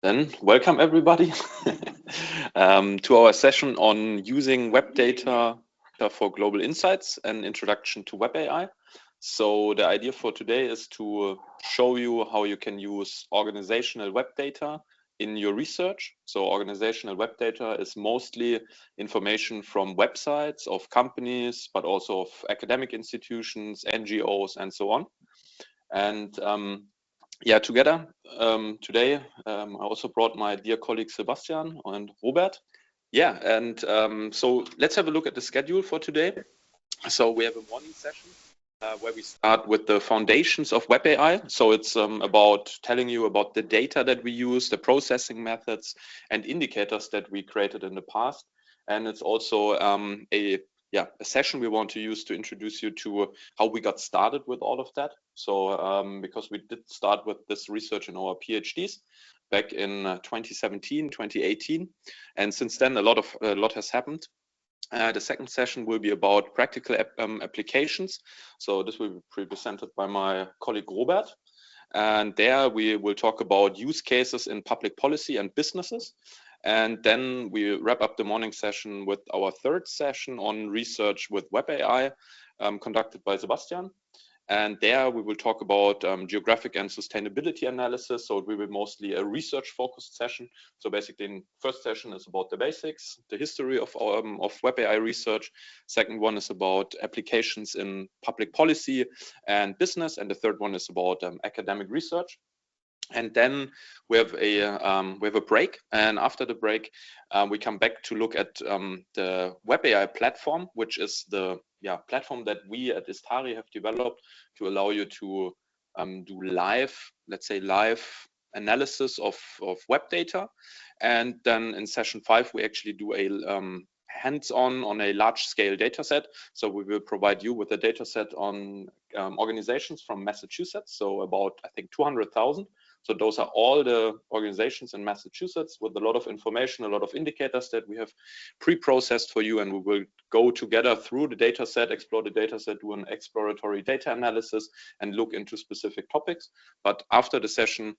Then welcome everybody to our session on using web data for global insights and introduction to web AI. So the idea for today is to show you how you can use organizational web data in your research. So organizational web data is mostly information from websites of companies, but also of academic institutions, NGOs, and so on. And yeah, together today, I also brought my dear colleague Sebastian and Robert. Yeah, and so let's have a look at the schedule for today. So we have a morning session where we start with the foundations of web AI. So it's about telling you about the data that we use, the processing methods and indicators that we created in the past. And it's also a session we want to use to introduce you to how we got started with all of that. So because we did start with this research in our PhDs back in 2017, 2018. And since then, a lot has happened. The second session will be about practical applications. So this will be presented by my colleague Robert. And there we will talk about use cases in public policy and businesses. And then we wrap up the morning session with our third session on research with web AI conducted by Sebastian. And there we will talk about geographic and sustainability analysis. So it will be mostly a research focused session. So basically in first session is about the basics, the history of web AI research. Second one is about applications in public policy and business. And the third one is about academic research. And then we have a break, and after the break, we come back to look at the web AI platform, which is the platform that we at Istari have developed to allow you to do live analysis of web data. And then in session 5, we actually do a hands-on on a large-scale data set. So we will provide you with a data set on organizations from Massachusetts, so about, I think, 200,000. So those are all the organizations in Massachusetts with a lot of information, a lot of indicators that we have pre-processed for you, and we will go together through the data set, explore the data set, do an exploratory data analysis, and look into specific topics. But after the session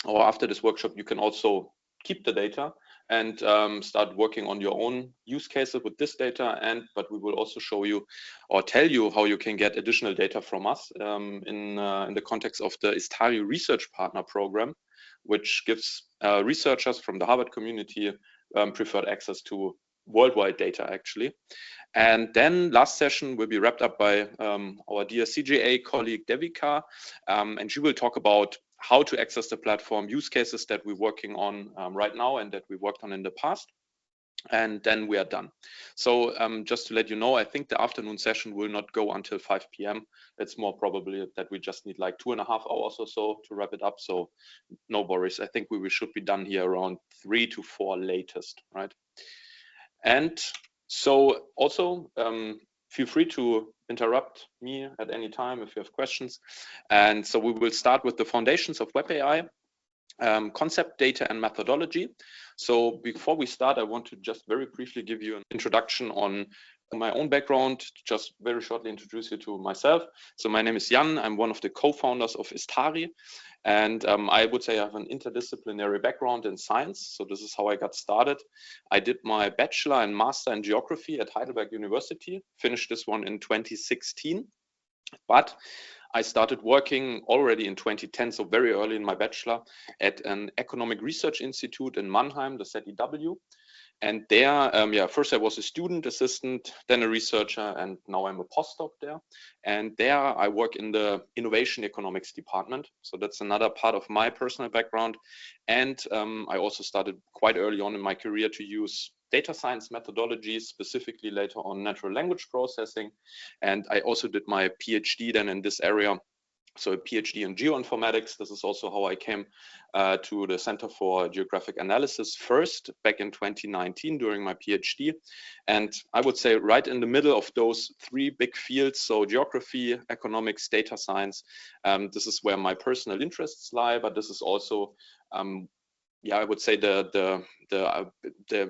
or after this workshop, you can also keep the data and start working on your own use cases with this data. But we will also show you or tell you how you can get additional data from us in the context of the Istari Research Partner Program, which gives researchers from the Harvard community preferred access to worldwide data, actually. And then last session will be wrapped up by our dear CGA colleague Devika, and she will talk about how to access the platform, use cases that we're working on right now and that we worked on in the past. And then we are done. So just to let you know, I think the afternoon session will not go until 5 p.m. It's more probably that we just need like 2.5 hours or so to wrap it up. So no worries. I think we should be done here around 3 to 4 latest, right? And so also feel free to interrupt me at any time if you have questions. And so we will start with the foundations of web AI, concept, data, and methodology. So before we start, I want to just very briefly give you an introduction on my own background, just very shortly introduce you to myself. So my name is Jan. I'm one of the co-founders of Istari. And I would say I have an interdisciplinary background in science. So this is how I got started. I did my bachelor and master in geography at Heidelberg University, finished this one in 2016. But I started working already in 2010, so very early in my bachelor, at an economic research institute in Mannheim, the ZEW. And there, first I was a student assistant, then a researcher, and now I'm a postdoc there. And there I work in the innovation economics department. So that's another part of my personal background. And I also started quite early on in my career to use data science methodologies, specifically later on natural language processing. And I also did my PhD then in this area. So a PhD in geoinformatics. This is also how I came to the Center for Geographic Analysis first back in 2019 during my PhD. And I would say right in the middle of those three big fields, so geography, economics, data science, this is where my personal interests lie, but this is also yeah, I would say the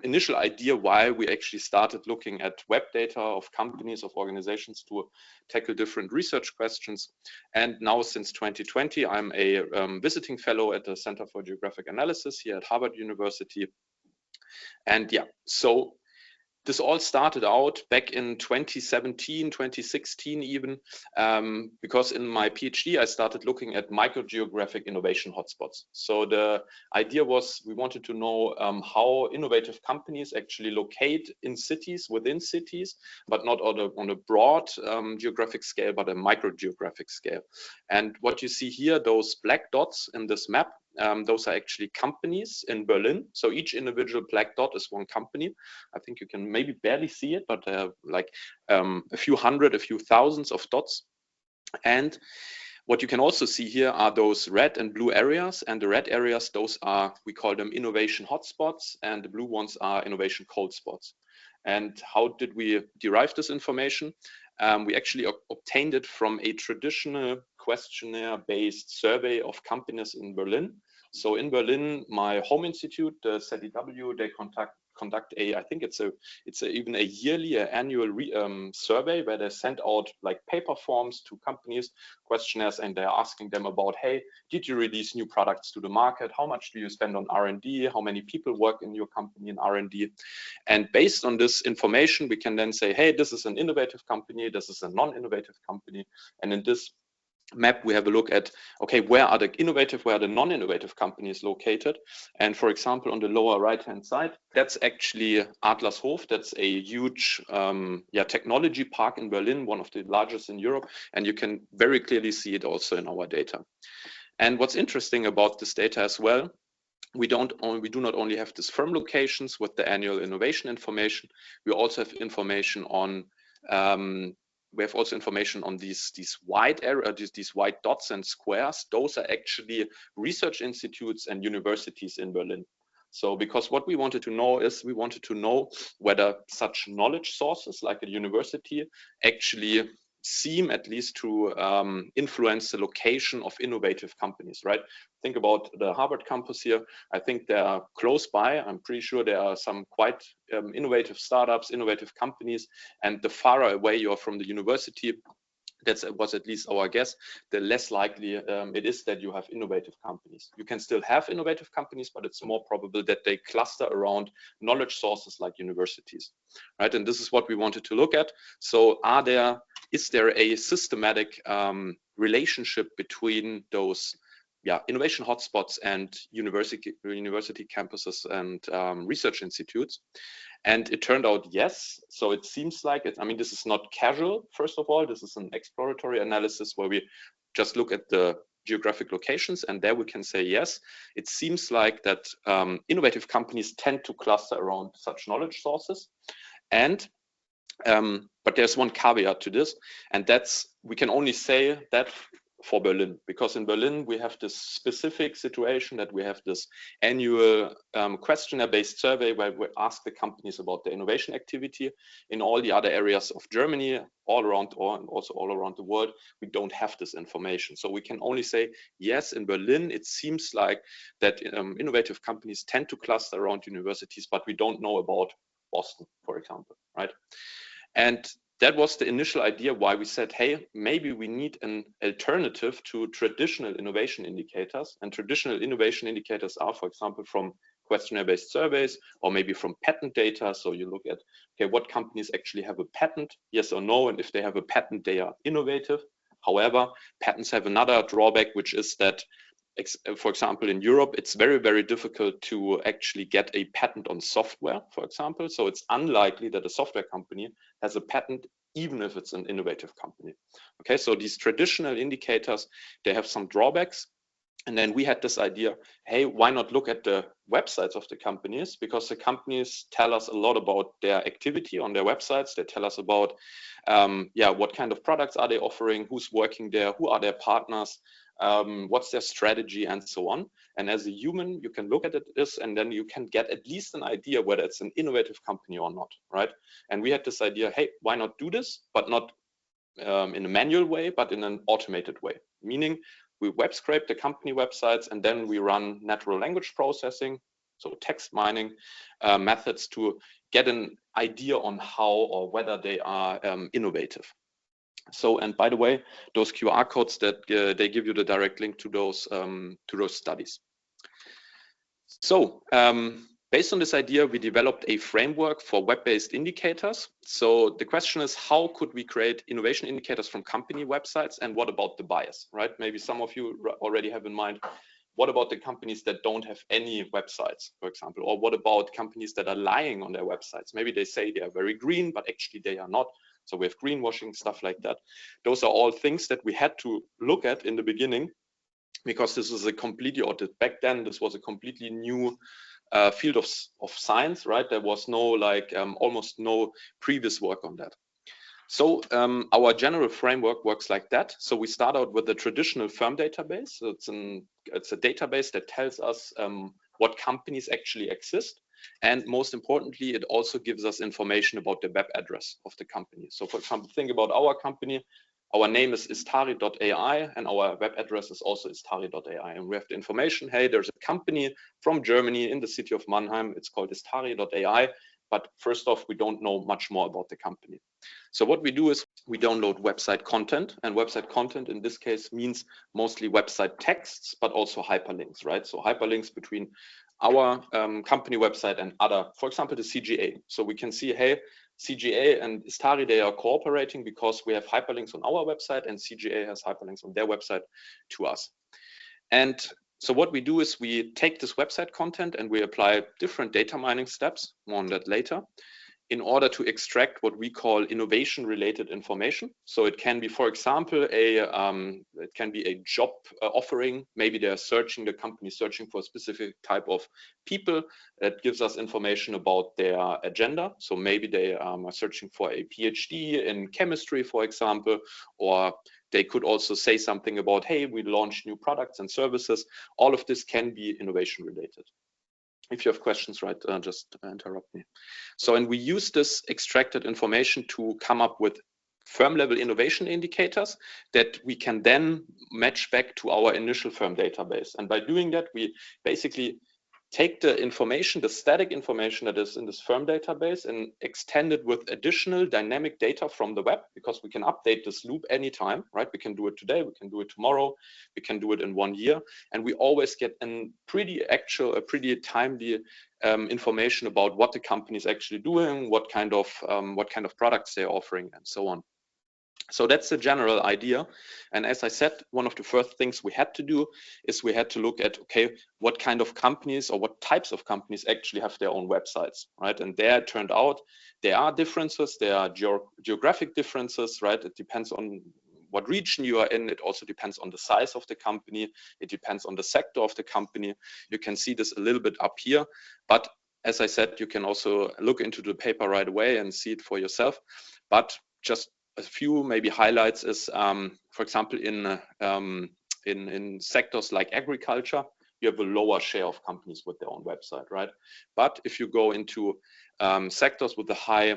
initial idea why we actually started looking at web data of companies, of organizations, to tackle different research questions. And now since 2020, I'm a visiting fellow at the Center for Geographic Analysis here at Harvard University. And yeah, so this all started out back in 2017, 2016 even, because in my PhD, I started looking at microgeographic innovation hotspots. So the idea was we wanted to know how innovative companies actually locate in cities, within cities, but not on a broad geographic scale, but a microgeographic scale. And what you see here, those black dots in this map, those are actually companies in Berlin. So each individual black dot is one company. I think you can maybe barely see it, but like a few hundred, a few thousands of dots. And what you can also see here are those red and blue areas. And the red areas, those are, we call them innovation hotspots, and the blue ones are innovation cold spots. And how did we derive this information? We actually obtained it from a traditional questionnaire-based survey of companies in Berlin. So in Berlin, my home institute, the ZDW, they conduct a, I think it's even a yearly, annual survey where they send out like paper forms to companies, questionnaires, and they're asking them about, hey, did you release new products to the market? How much do you spend on R&D? How many people work in your company in R&D? And based on this information, we can then say, hey, this is an innovative company, this is a non-innovative company. And in this map, we have a look at, okay, where are the innovative, where are the non-innovative companies located? And for example, on the lower right-hand side, that's actually Adlershof. That's a huge technology park in Berlin, one of the largest in Europe. And you can very clearly see it also in our data. And what's interesting about this data as well, we do not only have these firm locations with the annual innovation information, we also have information on we have also information on these white areas, these white dots and squares. Those are actually research institutes and universities in Berlin. So because what we wanted to know is we wanted to know whether such knowledge sources like a university actually seem at least to influence the location of innovative companies, right? Think about the Harvard campus here. I think they are close by. I'm pretty sure there are some quite innovative startups, innovative companies, and the farther away you are from the university, that was at least our guess, the less likely it is that you have innovative companies. You can still have innovative companies, but it's more probable that they cluster around knowledge sources like universities, right? And this is what we wanted to look at. So is there a systematic relationship between those innovation hotspots and university campuses and research institutes? And it turned out yes. So it seems like it. I mean, this is not casual. First of all, this is an exploratory analysis where we just look at the geographic locations, and there we can say yes. It seems like that innovative companies tend to cluster around such knowledge sources, and but there's one caveat to this, and that's we can only say that for Berlin, because in Berlin we have this specific situation that we have this annual questionnaire-based survey where we ask the companies about their innovation activity. In all the other areas of Germany, all around, and also all around the world, we don't have this information. So we can only say, yes, in Berlin, it seems like that innovative companies tend to cluster around universities, but we don't know about Boston, for example, right? And that was the initial idea why we said, hey, maybe we need an alternative to traditional innovation indicators. And traditional innovation indicators are, for example, from questionnaire-based surveys or maybe from patent data. So you look at, okay, what companies actually have a patent, yes or no, and if they have a patent, they are innovative. However, patents have another drawback, which is that, for example, in Europe, it's very, very difficult to actually get a patent on software, for example. So it's unlikely that a software company has a patent, even if it's an innovative company. Okay, so these traditional indicators, they have some drawbacks. And then we had this idea, hey, why not look at the websites of the companies? Because the companies tell us a lot about their activity on their websites. They tell us about, what kind of products are they offering, who's working there, who are their partners, what's their strategy, and so on. And as a human, you can look at this and then you can get at least an idea whether it's an innovative company or not, right? And we had this idea, hey, why not do this, but not in a manual way, but in an automated way, meaning we web scrape the company websites, and then we run natural language processing, so text mining methods to get an idea on how or whether they are innovative. So, and by the way, those QR codes that they give you the direct link to those studies. So, based on this idea, we developed a framework for web-based indicators. So the question is, how could we create innovation indicators from company websites, and what about the bias, right? Maybe some of you already have in mind, what about the companies that don't have any websites, for example, or what about companies that are lying on their websites? Maybe they say they are very green, but actually they are not. So we have greenwashing, stuff like that. Those are all things that we had to look at in the beginning, because this is a completely, or back then, this was a completely new field of science, right? There was no almost no previous work on that. So our general framework works like that. So we start out with a traditional firm database. So it's a database that tells us what companies actually exist. And most importantly, it also gives us information about the web address of the company. So for example, think about our company. Our name is Istari.ai, and our web address is also Istari.ai. And we have the information, hey, there's a company from Germany in the city of Mannheim. It's called Istari.ai. But first off, we don't know much more about the company. So what we do is we download website content, and website content in this case means mostly website texts, but also hyperlinks, right? So hyperlinks between our company website and other, for example, the CGA. So we can see, hey, CGA and Istari, they are cooperating because we have hyperlinks on our website and CGA has hyperlinks on their website to us. And so what we do is we take this website content and we apply different data mining steps, more on that later, in order to extract what we call innovation related information. So it can be, for example, it can be a job offering. Maybe the company searching for a specific type of people. That gives us information about their agenda. So maybe they are searching for a PhD in chemistry, for example, or they could also say something about, hey, we launched new products and services. All of this can be innovation related. If you have questions, right, just interrupt me. So, and we use this extracted information to come up with firm level innovation indicators that we can then match back to our initial firm database. And by doing that, we basically take the information, the static information that is in this firm database, and extend it with additional dynamic data from the web, because we can update this loop anytime, right? We can do it today, we can do it tomorrow, we can do it in 1 year, and we always get a pretty timely information about what the company is actually doing, what kind of products they're offering, and so on. So that's the general idea. And as I said, one of the first things we had to do is we had to look at, okay, what kind of companies or what types of companies actually have their own websites, right? And there it turned out there are differences, there are geographic differences, right? It depends on what region you are in. It also depends on the size of the company. It depends on the sector of the company. You can see this a little bit up here, but as I said, you can also look into the paper right away and see it for yourself. But just a few maybe highlights is, for example, in sectors like agriculture, you have a lower share of companies with their own website, right? But if you go into sectors with a high,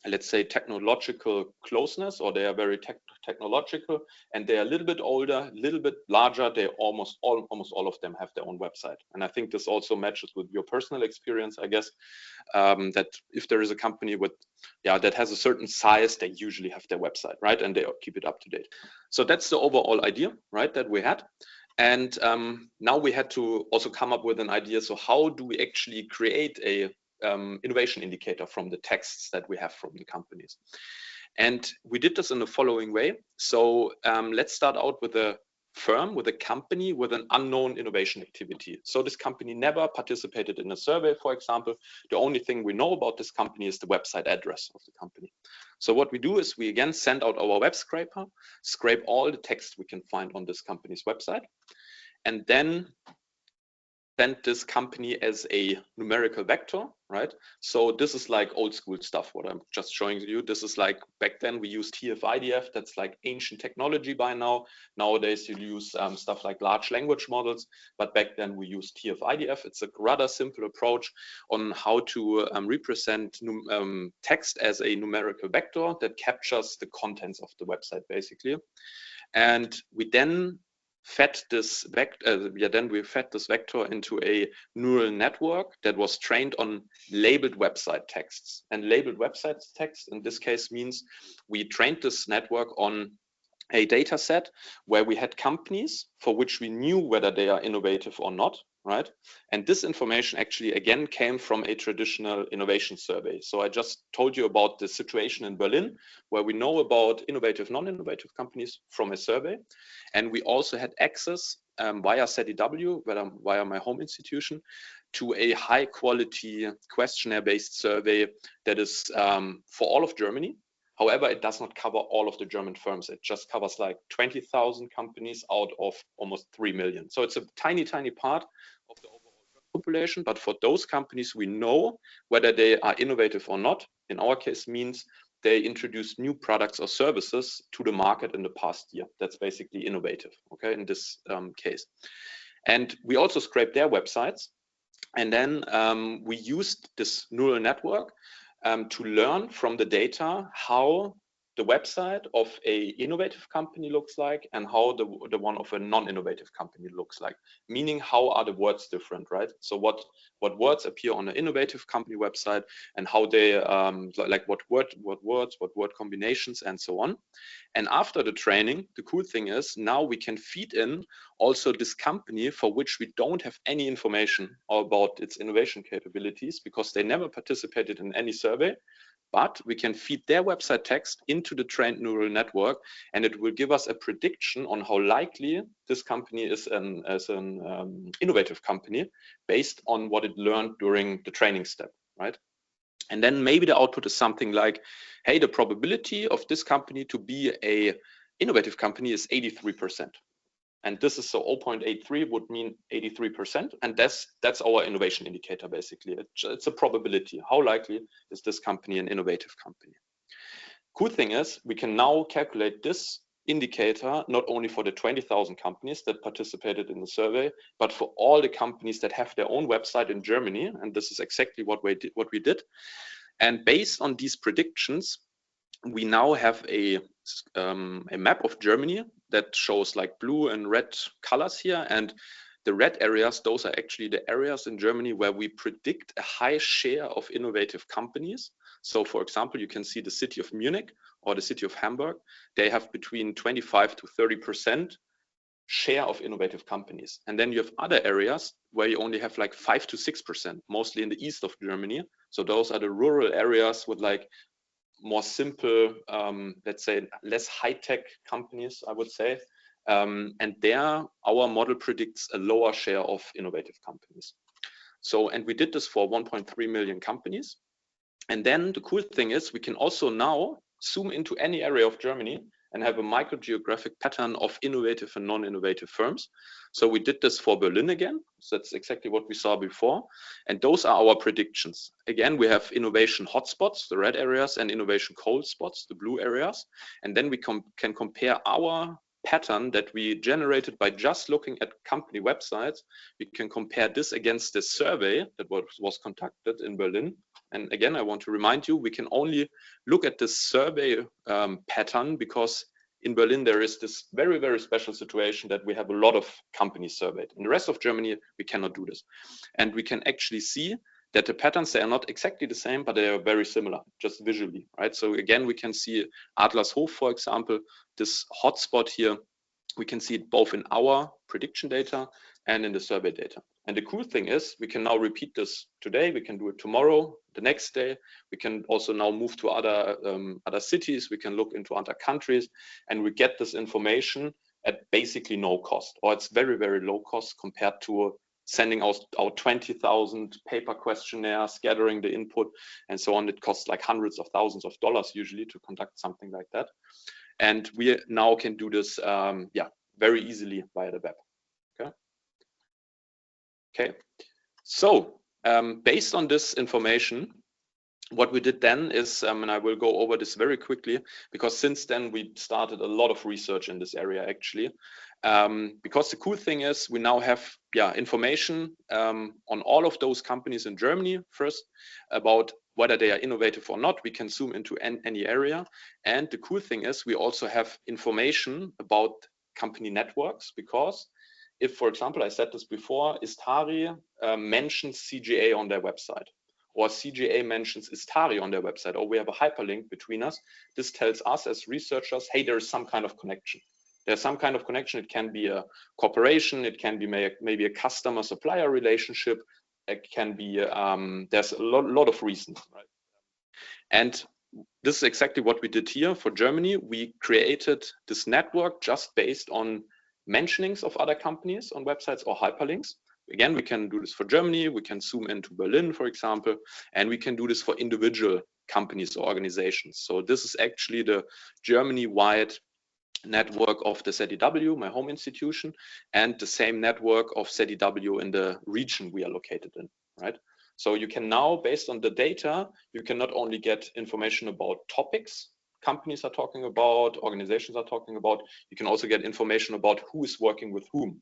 let's say, technological closeness, or they are very technological and they're a little bit older, a little bit larger, they almost all of them have their own website. And I think this also matches with your personal experience, I guess, that if there is a company with, that has a certain size, they usually have their website, right? And they keep it up to date. So that's the overall idea, right, that we had. And now we had to also come up with an idea. So how do we actually create a innovation indicator from the texts that we have from the companies? And we did this in the following way. So let's start out with a firm, with a company with an unknown innovation activity. So this company never participated in a survey, for example. The only thing we know about this company is the website address of the company. So what we do is we again send out our web scraper, scrape all the text we can find on this company's website, and then send this company as a numerical vector, right? So this is like old school stuff, what I'm just showing you. This is like, back then we used TF-IDF, that's like ancient technology by now. Nowadays you use stuff like large language models, but back then we used TF-IDF. It's a rather simple approach on how to represent text as a numerical vector that captures the contents of the website, basically. And we then fed this vector. Then we fed this vector into a neural network that was trained on labeled website texts. And labeled website text in this case means we trained this network on a data set where we had companies for which we knew whether they are innovative or not, right? And this information actually again came from a traditional innovation survey. So I just told you about the situation in Berlin where we know about innovative, non-innovative companies from a survey. And we also had access via ZDW, via my home institution, to a high quality questionnaire-based survey that is for all of Germany. However, it does not cover all of the German firms. It just covers like 20,000 companies out of almost 3 million. So it's a tiny, tiny part of the overall population. But for those companies, we know whether they are innovative or not. In our case, means they introduced new products or services to the market in the past year. That's basically innovative, okay, in this case. And we also scraped their websites. And then we used this neural network to learn from the data how the website of a innovative company looks like and how the one of a non-innovative company looks like. Meaning, how are the words different, right? So what words appear on an innovative company website and how they like what words, what word combinations, and so on. And after the training, the cool thing is now we can feed in also this company for which we don't have any information about its innovation capabilities because they never participated in any survey, but we can feed their website text into the trained neural network and it will give us a prediction on how likely this company is an innovative company based on what it learned during the training step, right? And then maybe the output is something like, hey, the probability of this company to be a innovative company is 83%. And this is so 0.83 would mean 83%. And that's our innovation indicator, basically. It's a probability. How likely is this company an innovative company? Cool thing is we can now calculate this indicator not only for the 20,000 companies that participated in the survey, but for all the companies that have their own website in Germany. And this is exactly what we did. And based on these predictions, we now have a map of Germany that shows like blue and red colors here. And the red areas, those are actually the areas in Germany where we predict a high share of innovative companies. So for example, you can see the city of Munich or the city of Hamburg. They have between 25 to 30% share of innovative companies. And then you have other areas where you only have like 5 to 6%, mostly in the east of Germany. So those are the rural areas with like more simple, let's say less high-tech companies, I would say. And there our model predicts a lower share of innovative companies. So, and we did this for 1.3 million companies. And then the cool thing is we can also now zoom into any area of Germany and have a microgeographic pattern of innovative and non-innovative firms. So we did this for Berlin again. So that's exactly what we saw before. And those are our predictions. Again, we have innovation hotspots, the red areas, and innovation cold spots, the blue areas. And then we can compare our pattern that we generated by just looking at company websites. We can compare this against the survey that was conducted in Berlin. And again, I want to remind you, we can only look at this survey pattern because in Berlin, there is this very, very special situation that we have a lot of companies surveyed. In the rest of Germany, we cannot do this. And we can actually see that the patterns, they are not exactly the same, but they are very similar, just visually, right? So again, we can see Adlershof, for example, this hotspot here. We can see it both in our prediction data and in the survey data. And the cool thing is we can now repeat this today. We can do it tomorrow, the next day. We can also now move to other cities. We can look into other countries and we get this information at basically no cost, or it's very, very low cost compared to sending out 20,000 paper questionnaires, gathering the input and so on. It costs like hundreds of thousands of dollars usually to conduct something like that. And we now can do this very easily via the web. Okay. So based on this information, what we did then is, and I will go over this very quickly, because since then we started a lot of research in this area actually. Because the cool thing is we now have information on all of those companies in Germany first about whether they are innovative or not. We can zoom into any area. And the cool thing is we also have information about company networks, because if, for example, I said this before, Istari mentions CGA on their website, or CGA mentions Istari on their website, or we have a hyperlink between us, this tells us as researchers, hey, there is some kind of connection. There's some kind of connection. It can be a cooperation, it can be maybe a customer-supplier relationship, it can be, there's a lot of reasons, right? And this is exactly what we did here for Germany. We created this network just based on mentionings of other companies on websites or hyperlinks. Again, we can do this for Germany, we can zoom into Berlin, for example, and we can do this for individual companies or organizations. So this is actually the Germany-wide network of the ZDW, my home institution, and the same network of ZDW in the region we are located in, right? So you can now, based on the data, you can not only get information about topics companies are talking about, organizations are talking about, you can also get information about who is working with whom.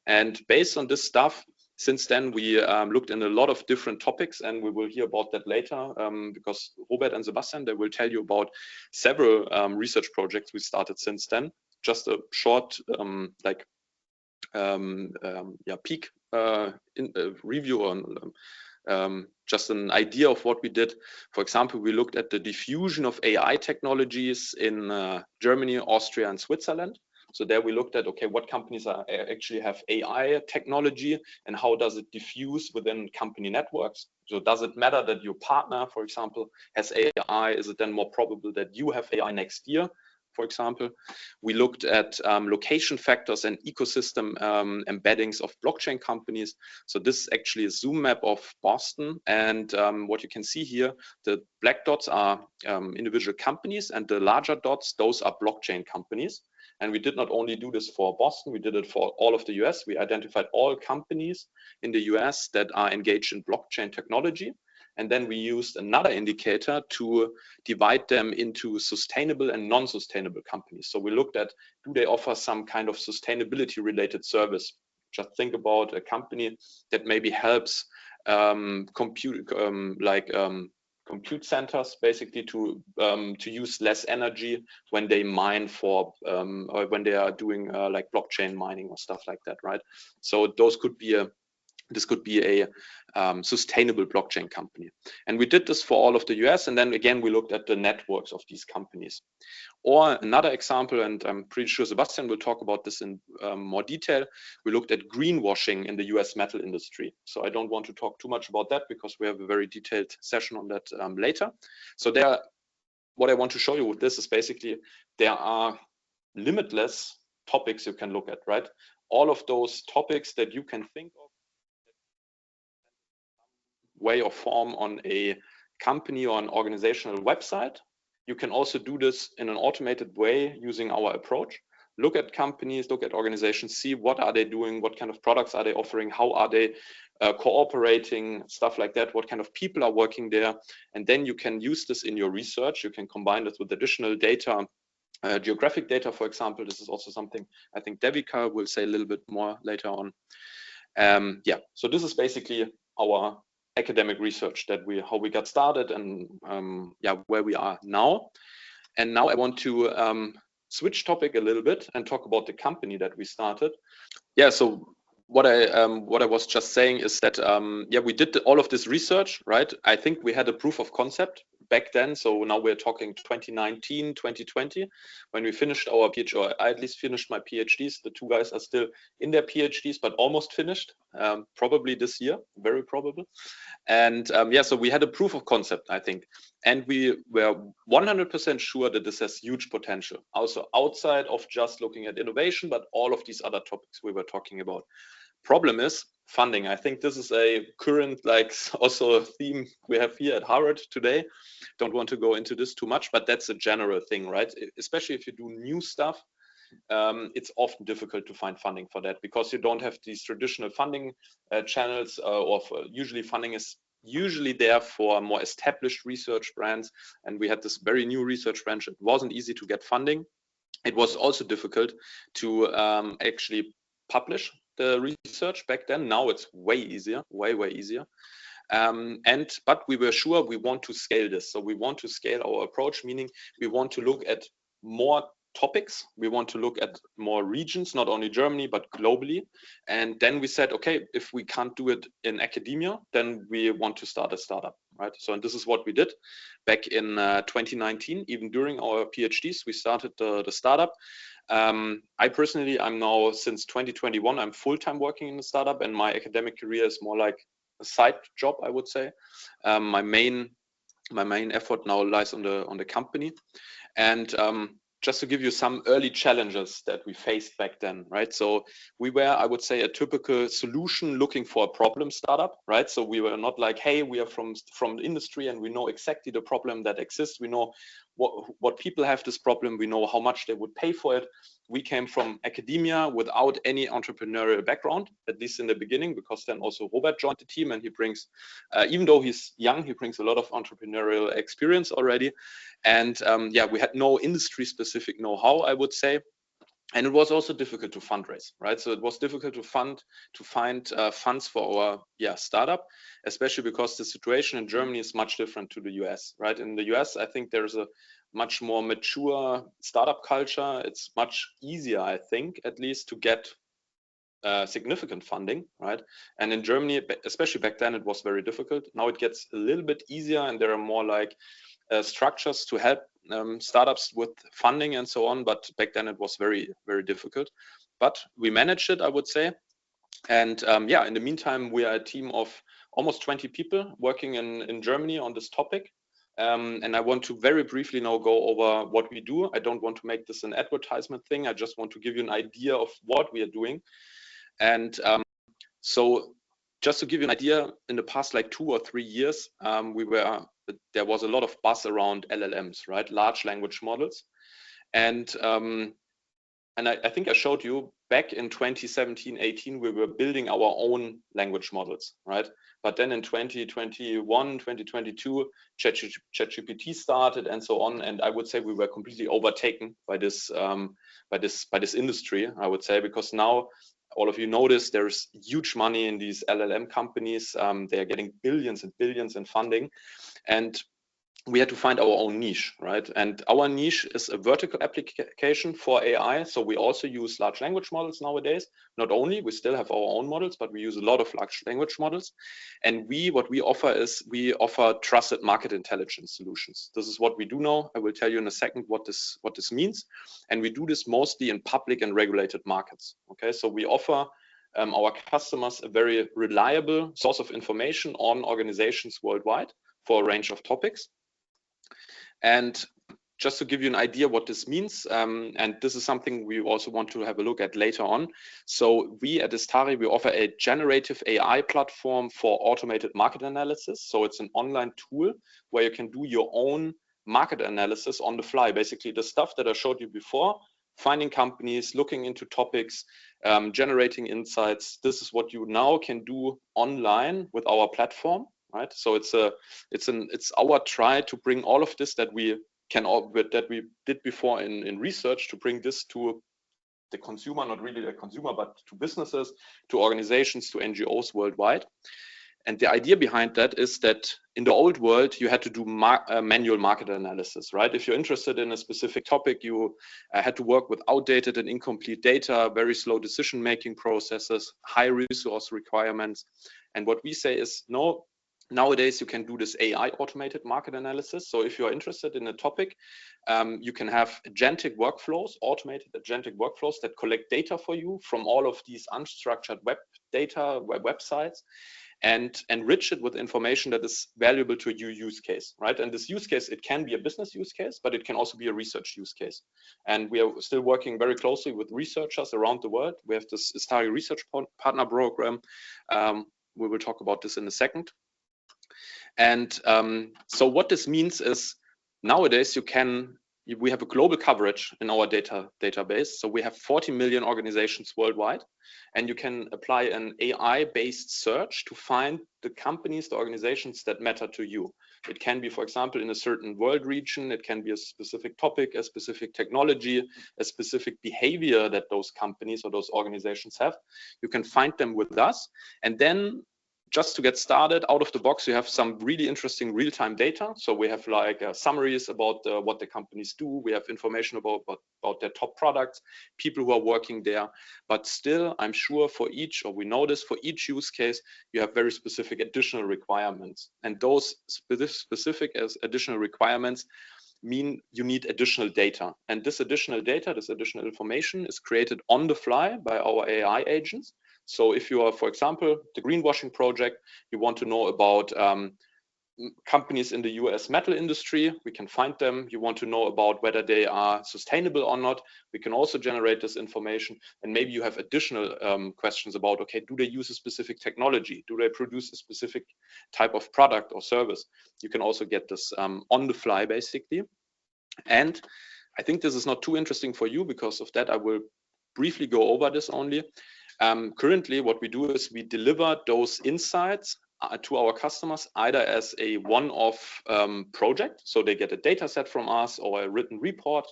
And based on this stuff, since then we looked in a lot of different topics, and we will hear about that later because Robert and Sebastian, they will tell you about several research projects we started since then. Just a short peek review on just an idea of what we did. For example, we looked at the diffusion of AI technologies in Germany, Austria, and Switzerland. So there we looked at, okay, what companies actually have AI technology and how does it diffuse within company networks? So does it matter that your partner, for example, has AI? Is it then more probable that you have AI next year, for example? We looked at location factors and ecosystem embeddings of blockchain companies. So this is actually a zoom map of Boston. And what you can see here, the black dots are individual companies, and the larger dots, those are blockchain companies. And we did not only do this for Boston, we did it for all of the US. We identified all companies in the US that are engaged in blockchain technology. And then we used another indicator to divide them into sustainable and non-sustainable companies. So we looked at, do they offer some kind of sustainability related service? Just think about a company that maybe helps compute centers basically to use less energy when they mine for or when they are doing like blockchain mining or stuff like that, right? So those could be this could be a sustainable blockchain company. And we did this for all of the US. And then again, we looked at the networks of these companies. Or another example, and I'm pretty sure Sebastian will talk about this in more detail, we looked at greenwashing in the US metal industry. So I don't want to talk too much about that because we have a very detailed session on that later. So there, what I want to show you with this is basically there are limitless topics you can look at, right? All of those topics that you can think of, way or form on a company or an organizational website. You can also do this in an automated way using our approach. Look at companies, look at organizations, see what are they doing, what kind of products are they offering, how are they cooperating, stuff like that, what kind of people are working there. And then you can use this in your research. You can combine this with additional data, geographic data, for example. This is also something I think Devika will say a little bit more later on. Yeah, so this is basically our academic research, that how we got started, and yeah, where we are now. And now I want to switch topic a little bit and talk about the company that we started. Yeah, so what I was just saying is that yeah, we did all of this research, right? I think we had a proof of concept back then. So now we're talking 2019, 2020, when we finished our PhD, or I at least finished my PhDs. The two guys are still in their PhDs, but almost finished, probably this year, very probable. And yeah, so we had a proof of concept, I think. And we were 100% sure that this has huge potential, also outside of just looking at innovation, but all of these other topics we were talking about. Problem is funding. I think this is a current, like, also a theme we have here at Harvard today. Don't want to go into this too much, but that's a general thing, right? Especially if you do new stuff, it's often difficult to find funding for that because you don't have these traditional funding channels, usually funding is usually there for more established research brands. And we had this very new research branch. It wasn't easy to get funding. It was also difficult to actually publish the research back then. Now it's way easier, way easier. But we were sure we want to scale this. So we want to scale our approach, meaning we want to look at more topics. We want to look at more regions, not only Germany, but globally. And then we said, okay, if we can't do it in academia, then we want to start a startup, right? So, and this is what we did back in 2019. Even during our PhDs, we started the startup. I personally, I'm now since 2021, I'm full-time working in the startup, and my academic career is more like a side job, I would say. My main effort now lies on the company. And just to give you some early challenges that we faced back then, right? So we were, I would say, a typical solution looking for a problem startup, right? So we were not like, hey, we are from the industry and we know exactly the problem that exists. We know what people have this problem. We know how much they would pay for it. We came from academia without any entrepreneurial background, at least in the beginning, because then also Robert joined the team, and he brings, even though he's young, he brings a lot of entrepreneurial experience already. And yeah, we had no industry specific know-how, I would say. And it was also difficult to fundraise, right? So it was difficult to find funds for our startup, especially because the situation in Germany is much different to the US, right? In the US, I think there's a much more mature startup culture. It's much easier, I think, at least, to get significant funding, right? And in Germany, especially back then, it was very difficult. Now it gets a little bit easier, and there are more like structures to help startups with funding and so on. But back then it was very, very difficult. But we managed it, I would say. And yeah, in the meantime, we are a team of almost 20 people working in Germany on this topic. And I want to very briefly now go over what we do. I don't want to make this an advertisement thing. I just want to give you an idea of what we are doing. And so just to give you an idea, in the past like 2 or 3 years, there was a lot of buzz around LLMs, right? Large language models. And I think I showed you back in 2017, 18, we were building our own language models, right? But then in 2021, 2022, ChatGPT started and so on. And I would say we were completely overtaken by this industry, I would say, because now all of you notice there's huge money in these LLM companies. They are getting billions and billions in funding. And we had to find our own niche, right? And our niche is a vertical application for AI. So we also use large language models nowadays. Not only, we still have our own models, but we use a lot of large language models. And what we offer is we offer trusted market intelligence solutions. This is what we do now. I will tell you in a second what this means. And we do this mostly in public and regulated markets. Okay, so we offer our customers a very reliable source of information on organizations worldwide for a range of topics. And just to give you an idea what this means, and this is something we also want to have a look at later on. So we at Istari, we offer a generative AI platform for automated market analysis. So it's an online tool where you can do your own market analysis on the fly. Basically the stuff that I showed you before, finding companies, looking into topics, generating insights. This is what you now can do online with our platform. Right, so it's our try to bring all of this that we did before in research, to bring this to the consumer, not really the consumer, but to businesses, to organizations, to NGOs worldwide. And the idea behind that is that in the old world, you had to do manual market analysis, right? If you're interested in a specific topic, you had to work with outdated and incomplete data, very slow decision-making processes, high resource requirements. And what we say is, no, nowadays, you can do this AI automated market analysis. So if you're interested in a topic, you can have agentic workflows, automated agentic workflows that collect data for you from all of these unstructured web data, websites, and enrich it with information that is valuable to your use case, right? And this use case, it can be a business use case, but it can also be a research use case. And we are still working very closely with researchers around the world. We have this Istari Research Partner Program. We will talk about this in a second. And so what this means is nowadays we have a global coverage in our database. So we have 40 million organizations worldwide, and you can apply an AI-based search to find the companies, the organizations that matter to you. It can be, for example, in a certain world region. It can be a specific topic, a specific technology, a specific behavior that those companies or those organizations have. You can find them with us, and then just to get started, out of the box, you have some really interesting real-time data. So we have like summaries about what the companies do. We have information about their top products, people who are working there. But still, I'm sure for each, or we know this, for each use case, you have very specific additional requirements. And those specific as additional requirements mean you need additional data. And this additional data, this additional information is created on the fly by our AI agents. So if you are, for example, the greenwashing project, you want to know about companies in the US metal industry, we can find them. You want to know about whether they are sustainable or not, we can also generate this information. And maybe you have additional questions about, okay, do they use a specific technology? Do they produce a specific type of product or service? You can also get this on the fly, basically. And I think this is not too interesting for you. Because of that, I will briefly go over this only. Currently, what we do is we deliver those insights to our customers either as a one-off project, so they get a data set from us or a written report.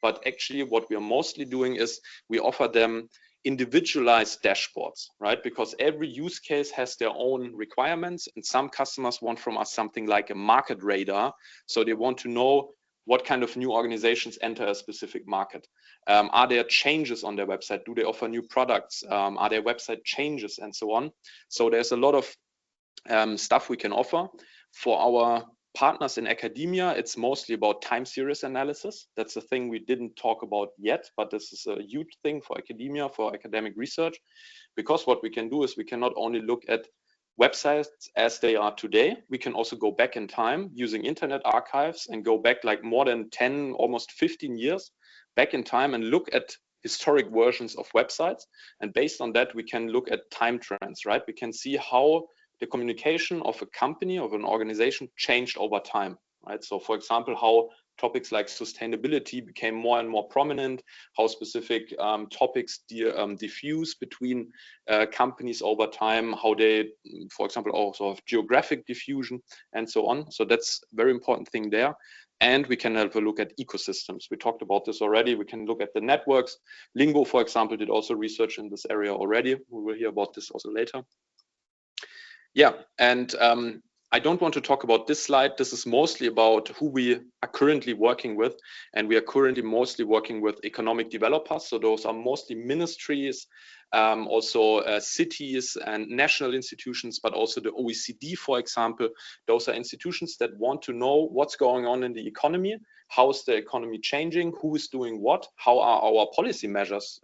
But actually, what we are mostly doing is we offer them individualized dashboards, right? Because every use case has their own requirements, and some customers want from us something like a market radar. So they want to know what kind of new organizations enter a specific market. Are there changes on their website? Do they offer new products? Are there website changes and so on? So there's a lot of stuff we can offer. For our partners in academia, it's mostly about time series analysis. That's a thing we didn't talk about yet, but this is a huge thing for academia, for academic research, because what we can do is we can not only look at websites as they are today, we can also go back in time using internet archives and go back like more than 10, almost 15 years back in time and look at historic versions of websites. And based on that, we can look at time trends, right? We can see how the communication of a company, of an organization changed over time, right? So for example, how topics like sustainability became more and more prominent, how specific topics diffuse between companies over time, how they, for example, also have geographic diffusion and so on. So that's a very important thing there. And we can have a look at ecosystems. We talked about this already. We can look at the networks. Lingo, for example, did also research in this area already. We will hear about this also later. Yeah, and I don't want to talk about this slide. This is mostly about who we are currently working with. And we are currently mostly working with economic developers. So those are mostly ministries, also cities and national institutions, but also the OECD, for example. Those are institutions that want to know what's going on in the economy. How is the economy changing? Who is doing what? How are our policy measures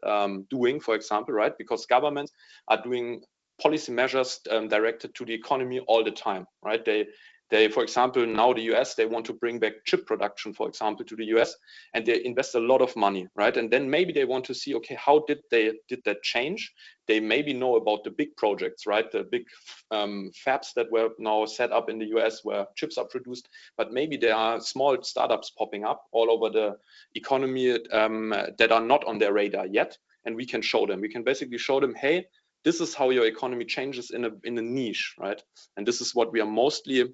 doing, for example, right? Because governments are doing policy measures directed to the economy all the time, right? They, for example, now the US, they want to bring back chip production, for example, to the US, and they invest a lot of money, right? And then maybe they want to see, okay, how did that change? They maybe know about the big projects, right? The big fabs that were now set up in the US where chips are produced, but maybe there are small startups popping up all over the economy that are not on their radar yet, and we can show them. We can basically show them, hey, this is how your economy changes in a niche, right? And this is what we are mostly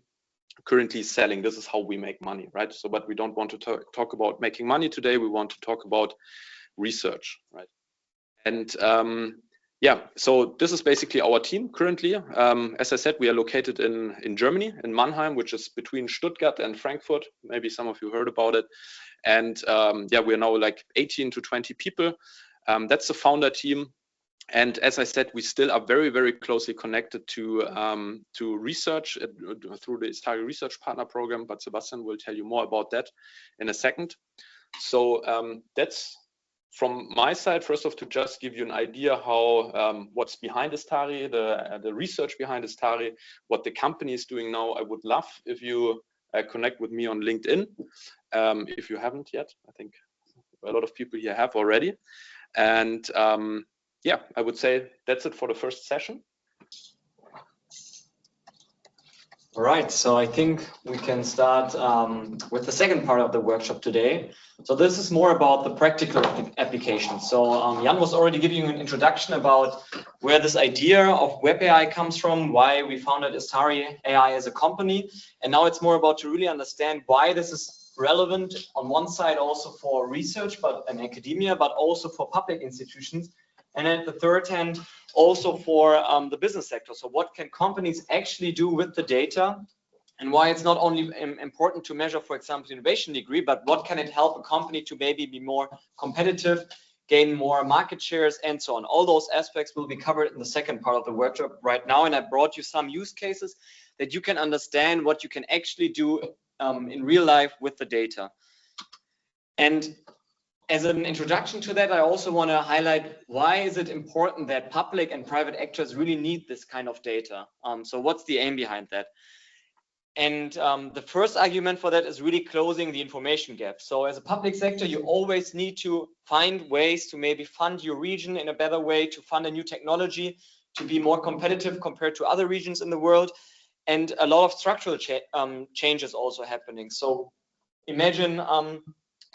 currently selling. This is how we make money, right? So, but we don't want to talk about making money today. We want to talk about research, right? And yeah, so this is basically our team currently. As I said, we are located in Germany, in Mannheim, which is between Stuttgart and Frankfurt. Maybe some of you heard about it. And yeah, we're now like 18 to 20 people. That's the founder team. And as I said, we still are very, very closely connected to research through the Istari Research Partner Program, but Sebastian will tell you more about that in a second. So that's from my side, first off, to just give you an idea how what's behind Istari, the research behind Istari, what the company is doing now. I would love if you connect with me on LinkedIn. If you haven't yet, I think a lot of people here have already. And yeah, I would say that's it for the first session. All right, so I think we can start with the second part of the workshop today. So this is more about the practical application. So Jan was already giving you an introduction about where this idea of web AI comes from, why we founded Istari AI as a company. And now it's more about to really understand why this is relevant on one side also for research, but in academia, but also for public institutions. And at the third hand, also for the business sector. So what can companies actually do with the data, and why it's not only important to measure, for example, innovation degree, but what can it help a company to maybe be more competitive, gain more market shares, and so on. All those aspects will be covered in the second part of the workshop right now. And I brought you some use cases that you can understand what you can actually do in real life with the data. And as an introduction to that, I also want to highlight why is it important that public and private actors really need this kind of data. So what's the aim behind that? And the first argument for that is really closing the information gap. So as a public sector, you always need to find ways to maybe fund your region in a better way, to fund a new technology, to be more competitive compared to other regions in the world. And a lot of structural changes also happening. So imagine,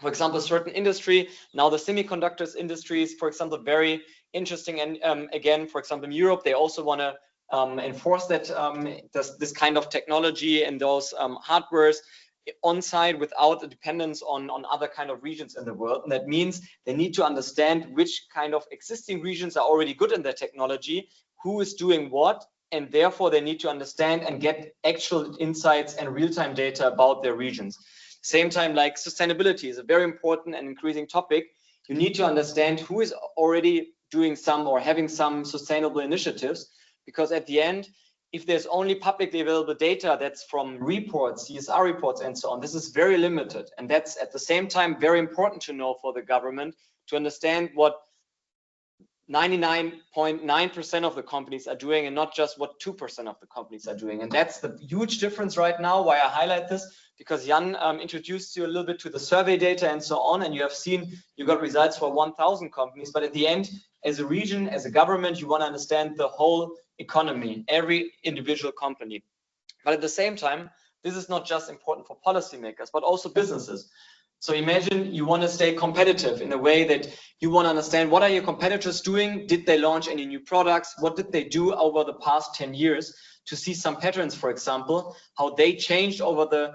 for example, certain industry, now the semiconductors industry is, for example, very interesting. And again, for example, in Europe, they also want to enforce that this kind of technology and those hardwares on site without a dependence on other kind of regions in the world. And that means they need to understand which kind of existing regions are already good in their technology, who is doing what, and therefore they need to understand and get actual insights and real-time data about their regions. Same time, like sustainability is a very important and increasing topic. You need to understand who is already doing some or having some sustainable initiatives, because at the end, if there's only publicly available data that's from reports, CSR reports, and so on, this is very limited. And that's at the same time very important to know for the government to understand what 99.9% of the companies are doing and not just what 2% of the companies are doing. And that's the huge difference right now, why I highlight this, because Jan introduced you a little bit to the survey data and so on, and you have seen you got results for 1,000 companies, but at the end, as a region, as a government, you want to understand the whole economy, every individual company. But at the same time, this is not just important for policymakers, but also businesses. So imagine you want to stay competitive in a way that you want to understand what are your competitors doing? Did they launch any new products? What did they do over the past 10 years? To see some patterns, for example, how they changed over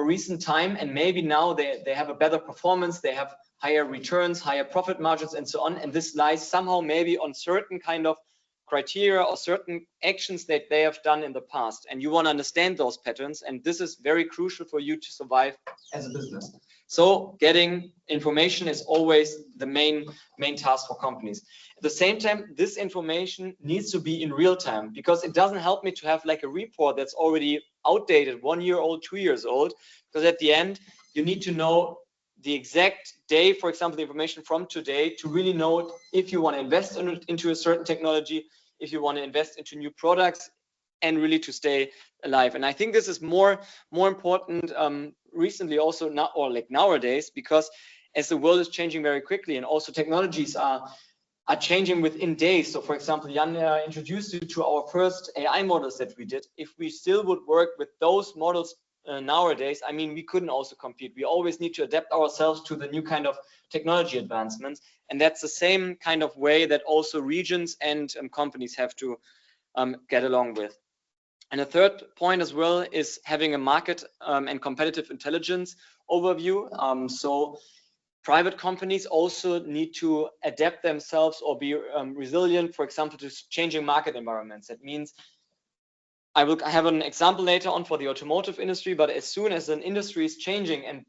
recent time, and maybe now they have a better performance, they have higher returns, higher profit margins, and so on. And this lies somehow maybe on certain kind of criteria or certain actions that they have done in the past. And you want to understand those patterns, and this is very crucial for you to survive as a business. So getting information is always the main task for companies. At the same time, this information needs to be in real time, because it doesn't help me to have like a report that's already outdated, 1 year old, 2 years old, because at the end, you need to know the exact day, for example, the information from today, to really know if you want to invest into a certain technology, if you want to invest into new products, and really to stay alive. And I think this is more important recently also now, or like nowadays, because as the world is changing very quickly, and also technologies are changing within days. So for example, Jan introduced you to our first AI models that we did. If we still would work with those models nowadays, I mean, we couldn't also compete. We always need to adapt ourselves to the new kind of technology advancements. And that's the same kind of way that also regions and companies have to get along with. And a third point as well is having a market and competitive intelligence overview. So private companies also need to adapt themselves or be resilient, for example, to changing market environments. That means I will have an example later on for the automotive industry, but as soon as an industry is changing and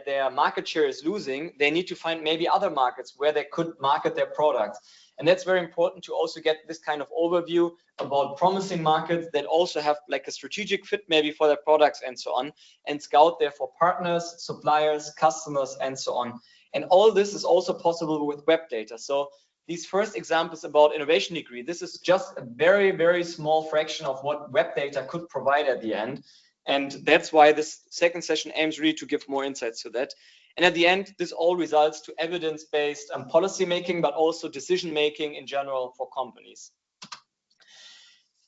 their market share is losing, they need to find maybe other markets where they could market their products. And that's very important to also get this kind of overview about promising markets that also have like a strategic fit maybe for their products and so on, and scout there for partners, suppliers, customers, and so on. And all this is also possible with web data. So these first examples about innovation degree, this is just a very, very small fraction of what web data could provide at the end. And that's why this second session aims really to give more insights to that. And at the end, this all results to evidence-based policy making, but also decision making in general for companies.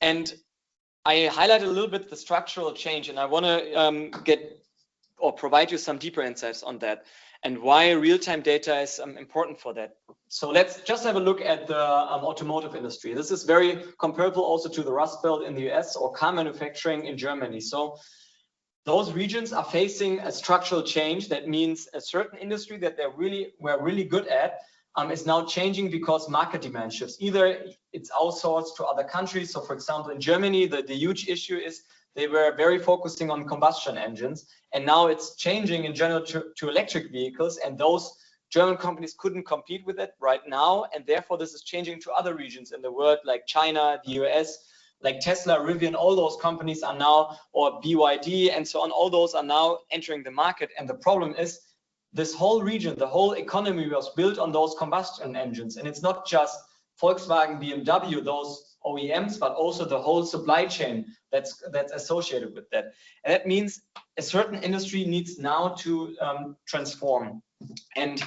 And I highlighted a little bit the structural change, and I want to provide you some deeper insights on that and why real-time data is important for that. So let's just have a look at the automotive industry. This is very comparable also to the Rust Belt in the US or car manufacturing in Germany. So those regions are facing a structural change. That means a certain industry that were really good at is now changing because market demand shifts. Either it's outsourced to other countries. So for example, in Germany, the huge issue is they were very focusing on combustion engines, and now it's changing in general to electric vehicles, and those German companies couldn't compete with it right now, and therefore this is changing to other regions in the world, like China, the US, like Tesla, Rivian, all those companies are now, or BYD and so on, all those are now entering the market. And the problem is this whole region, the whole economy was built on those combustion engines, and it's not just Volkswagen, BMW, those OEMs, but also the whole supply chain that's associated with that. And that means a certain industry needs now to transform. And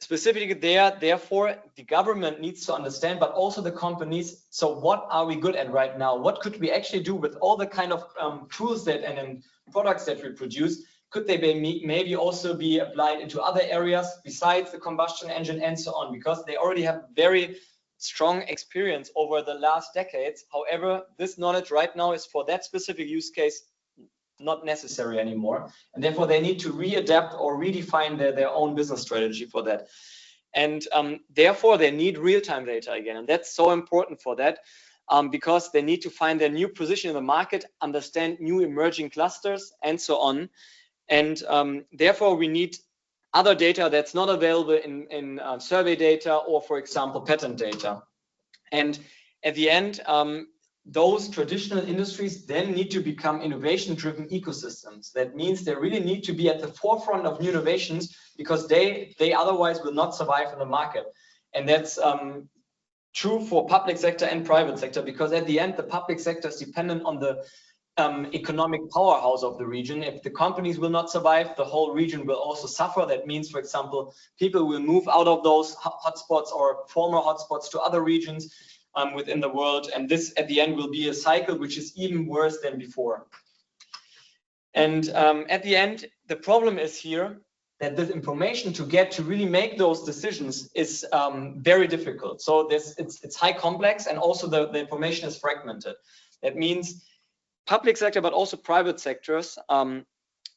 specifically therefore, the government needs to understand, but also the companies, so what are we good at right now? What could we actually do with all the kind of tools that and products that we produce? Could they be maybe also be applied into other areas besides the combustion engine and so on? Because they already have very strong experience over the last decades. However, this knowledge right now is for that specific use case not necessary anymore, and therefore they need to readapt or redefine their own business strategy for that. And therefore they need real-time data again, and that's so important for that, because they need to find their new position in the market, understand new emerging clusters and so on. And therefore we need other data that's not available in survey data or, for example, patent data. And at the end, those traditional industries then need to become innovation-driven ecosystems. That means they really need to be at the forefront of new innovations, because they otherwise will not survive in the market. And that's true for public sector and private sector, because at the end, the public sector is dependent on the economic powerhouse of the region. If the companies will not survive, the whole region will also suffer. That means, for example, people will move out of those hotspots or former hotspots to other regions within the world, and this at the end will be a cycle which is even worse than before. And at the end, the problem is here that this information to get to really make those decisions is very difficult. So it's high complex, and also the information is fragmented. That means public sector, but also private sectors,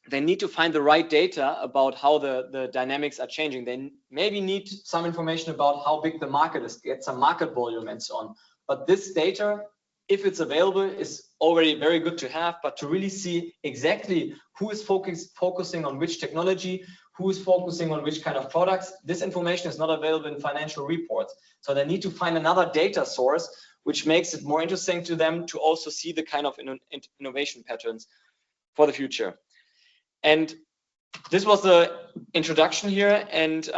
they need to find the right data about how the dynamics are changing. They maybe need some information about how big the market is, get some market volume and so on. But this data, if it's available, is already very good to have, but to really see exactly who is focusing on which technology, who is focusing on which kind of products, this information is not available in financial reports. So they need to find another data source, which makes it more interesting to them to also see the kind of innovation patterns for the future. And this was the introduction here, and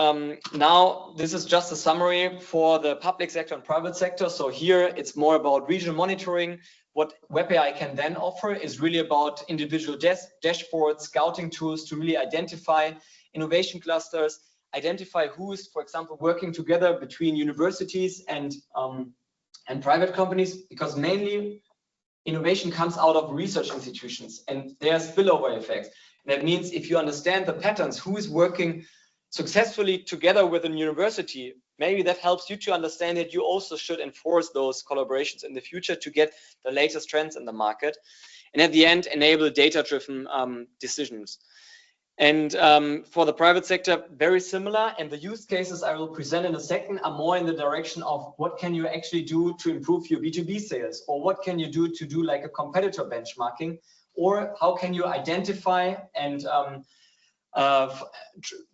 now this is just a summary for the public sector and private sector. So here it's more about regional monitoring. What Web AI can then offer is really about individual dashboards, scouting tools to really identify innovation clusters, identify who is, for example, working together between universities and private companies, because mainly innovation comes out of research institutions and there are spillover effects. That means if you understand the patterns, who is working successfully together with a university, maybe that helps you to understand that you also should enforce those collaborations in the future to get the latest trends in the market. And at the end, enable data-driven decisions. And for the private sector, very similar. And the use cases I will present in a second are more in the direction of what can you actually do to improve your B2B sales, or what can you do to do like a competitor benchmarking, or how can you identify and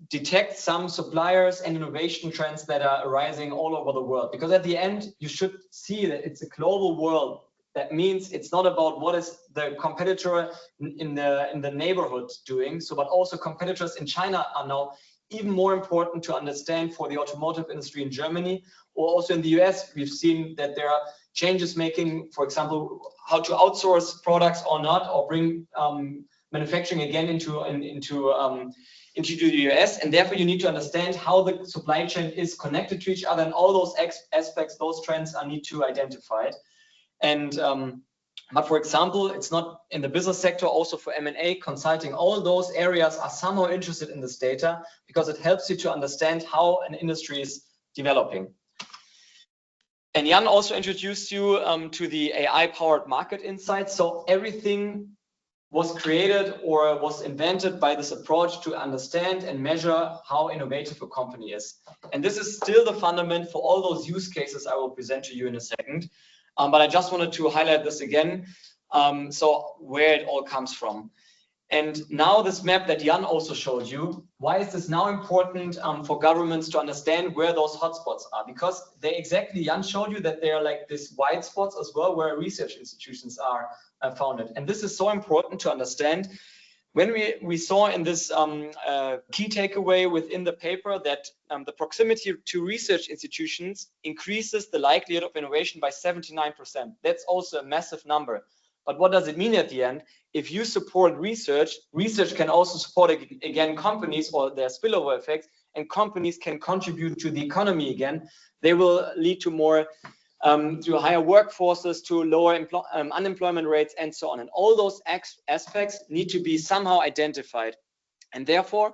detect some suppliers and innovation trends that are arising all over the world. Because at the end, you should see that it's a global world. That means it's not about what is the competitor in the neighborhood doing. So, but also competitors in China are now even more important to understand for the automotive industry in Germany, or also in the US. We've seen that there are changes making, for example, how to outsource products or not, or bring manufacturing again into the US. And therefore, you need to understand how the supply chain is connected to each other, and all those aspects, those trends are need to identify. And but for example, it's not in the business sector, also for M&A, consulting, all those areas are somehow interested in this data, because it helps you to understand how an industry is developing. And Jan also introduced you to the AI-powered market insights. So everything was created or was invented by this approach to understand and measure how innovative a company is. And this is still the fundament for all those use cases I will present to you in a second. But I just wanted to highlight this again, so where it all comes from. And now this map that Jan also showed you, why is this now important for governments to understand where those hotspots are? Because Jan showed you that there are like these white spots as well where research institutions are founded. And this is so important to understand. When we saw in this key takeaway within the paper that the proximity to research institutions increases the likelihood of innovation by 79%. That's also a massive number. But what does it mean at the end? If you support research, research can also support, again, companies or their spillover effects, and companies can contribute to the economy again. They will lead to more, to higher workforces, to lower unemployment rates, and so on. And all those aspects need to be somehow identified. And therefore,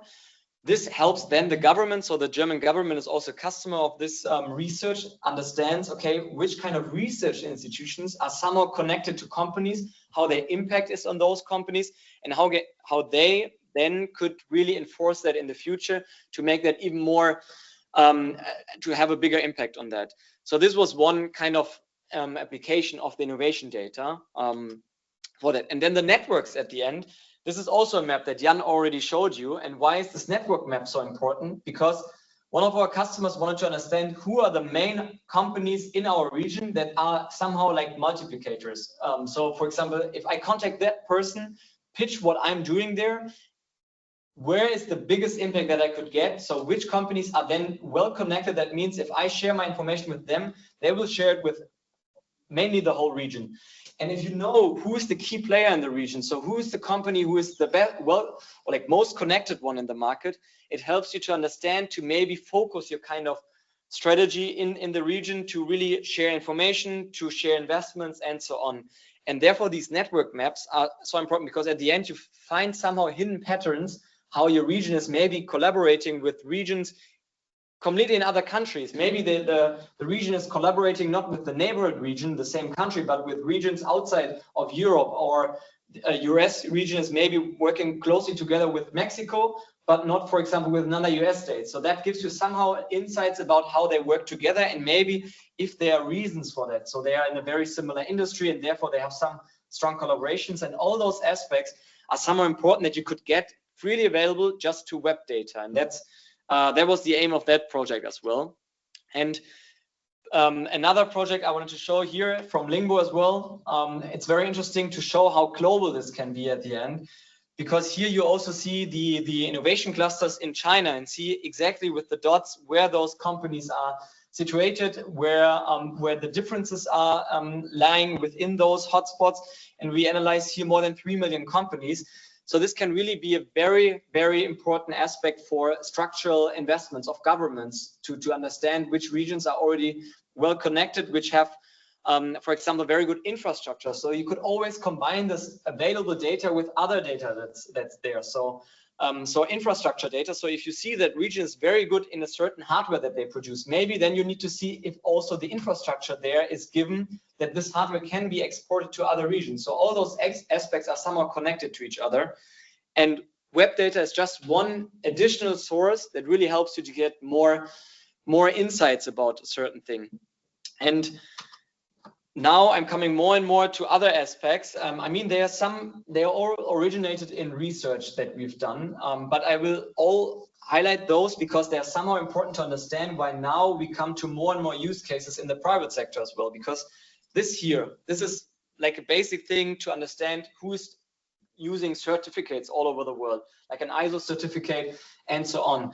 this helps then the government, so the German government is also a customer of this research, understands, okay, which kind of research institutions are somehow connected to companies, how their impact is on those companies, and how they then could really enforce that in the future to make that even more, to have a bigger impact on that. So this was one kind of application of the innovation data for that. And then the networks at the end. This is also a map that Jan already showed you. And why is this network map so important? Because one of our customers wanted to understand who are the main companies in our region that are somehow like multiplicators. So for example, if I contact that person, pitch what I'm doing there, where is the biggest impact that I could get? So which companies are then well connected? That means if I share my information with them, they will share it with mainly the whole region. And if you know who is the key player in the region, so who is the company who is the best, most connected one in the market, it helps you to understand, to maybe focus your kind of strategy in the region, to really share information, to share investments, and so on. And therefore, these network maps are so important, because at the end, you find somehow hidden patterns, how your region is maybe collaborating with regions completely in other countries. Maybe the region is collaborating not with the neighborhood region, the same country, but with regions outside of Europe, or a US region is maybe working closely together with Mexico, but not, for example, with another US state. So that gives you somehow insights about how they work together, and maybe if there are reasons for that. So they are in a very similar industry, and therefore they have some strong collaborations, and all those aspects are somehow important that you could get freely available just to web data. And that was the aim of that project as well. And another project I wanted to show here from Lingbo as well. It's very interesting to show how global this can be at the end, because here you also see the innovation clusters in China, and see exactly with the dots where those companies are situated, where the differences are lying within those hotspots. And we analyze here more than 3 million companies. So this can really be a very, very important aspect for structural investments of governments to understand which regions are already well connected, which have, for example, very good infrastructure. So you could always combine this available data with other data that's there. So infrastructure data. So if you see that region is very good in a certain hardware that they produce, maybe then you need to see if also the infrastructure there is given that this hardware can be exported to other regions. So all those aspects are somehow connected to each other. And web data is just one additional source that really helps you to get more insights about a certain thing. And now I'm coming more and more to other aspects. I mean, they are all originated in research that we've done, but I will all highlight those because they are somehow important to understand why now we come to more and more use cases in the private sector as well. Because this is like a basic thing to understand who is using certificates all over the world, like an ISO certificate and so on.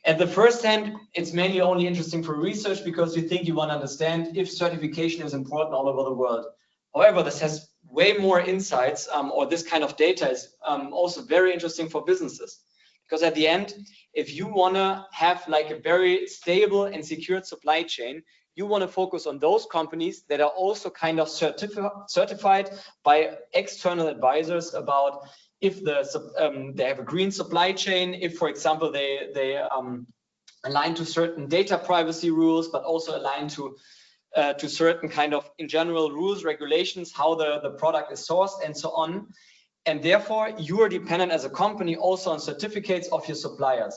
At the first hand, it's mainly only interesting for research because you think you want to understand if certification is important all over the world. However, this has way more insights, or this kind of data is also very interesting for businesses. Because at the end, if you want to have like a very stable and secured supply chain, you want to focus on those companies that are also kind of certified by external advisors about if they have a green supply chain, if, for example, they align to certain data privacy rules, but also align to certain kind of, in general, rules, regulations, how the product is sourced, and so on. And therefore, you are dependent as a company also on certificates of your suppliers.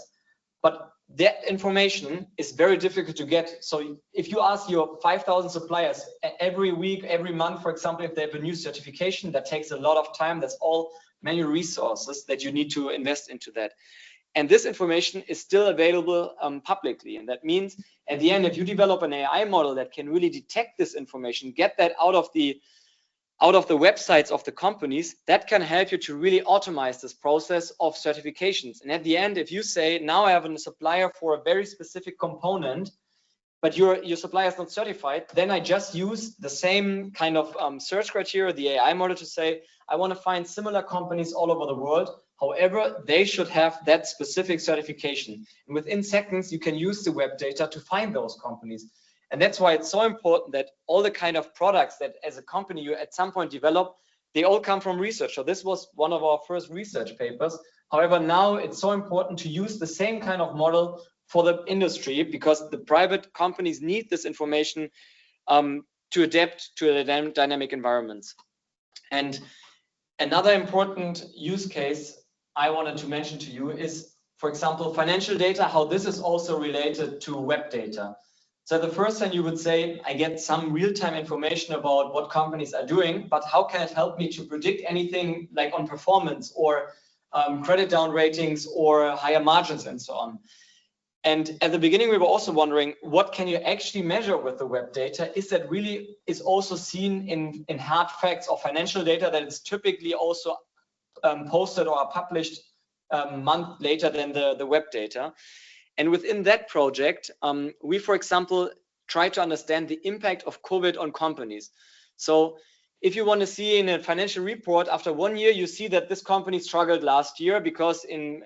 But that information is very difficult to get. So if you ask your 5,000 suppliers every week, every month, for example, if they have a new certification, that takes a lot of time. That's all manual resources that you need to invest into that. And this information is still available publicly. And that means at the end, if you develop an AI model that can really detect this information, get that out of the websites of the companies, that can help you to really automate this process of certifications. And at the end, if you say, now I have a supplier for a very specific component, but your supplier is not certified, then I just use the same kind of search criteria, the AI model, to say, I want to find similar companies all over the world. However, they should have that specific certification. And within seconds, you can use the web data to find those companies. And that's why it's so important that all the kind of products that as a company you at some point develop, they all come from research. So this was one of our first research papers. However, now it's so important to use the same kind of model for the industry, because the private companies need this information to adapt to the dynamic environments. And another important use case I wanted to mention to you is, for example, financial data, how this is also related to web data. So the first thing you would say, I get some real-time information about what companies are doing, but how can it help me to predict anything like on performance or credit down ratings or higher margins and so on? And at the beginning, we were also wondering, what can you actually measure with the web data? Is that really is also seen in hard facts or financial data that is typically also posted or published a month later than the web data? And within that project, we, for example, try to understand the impact of COVID on companies. So if you want to see in a financial report, after 1 year, you see that this company struggled last year because in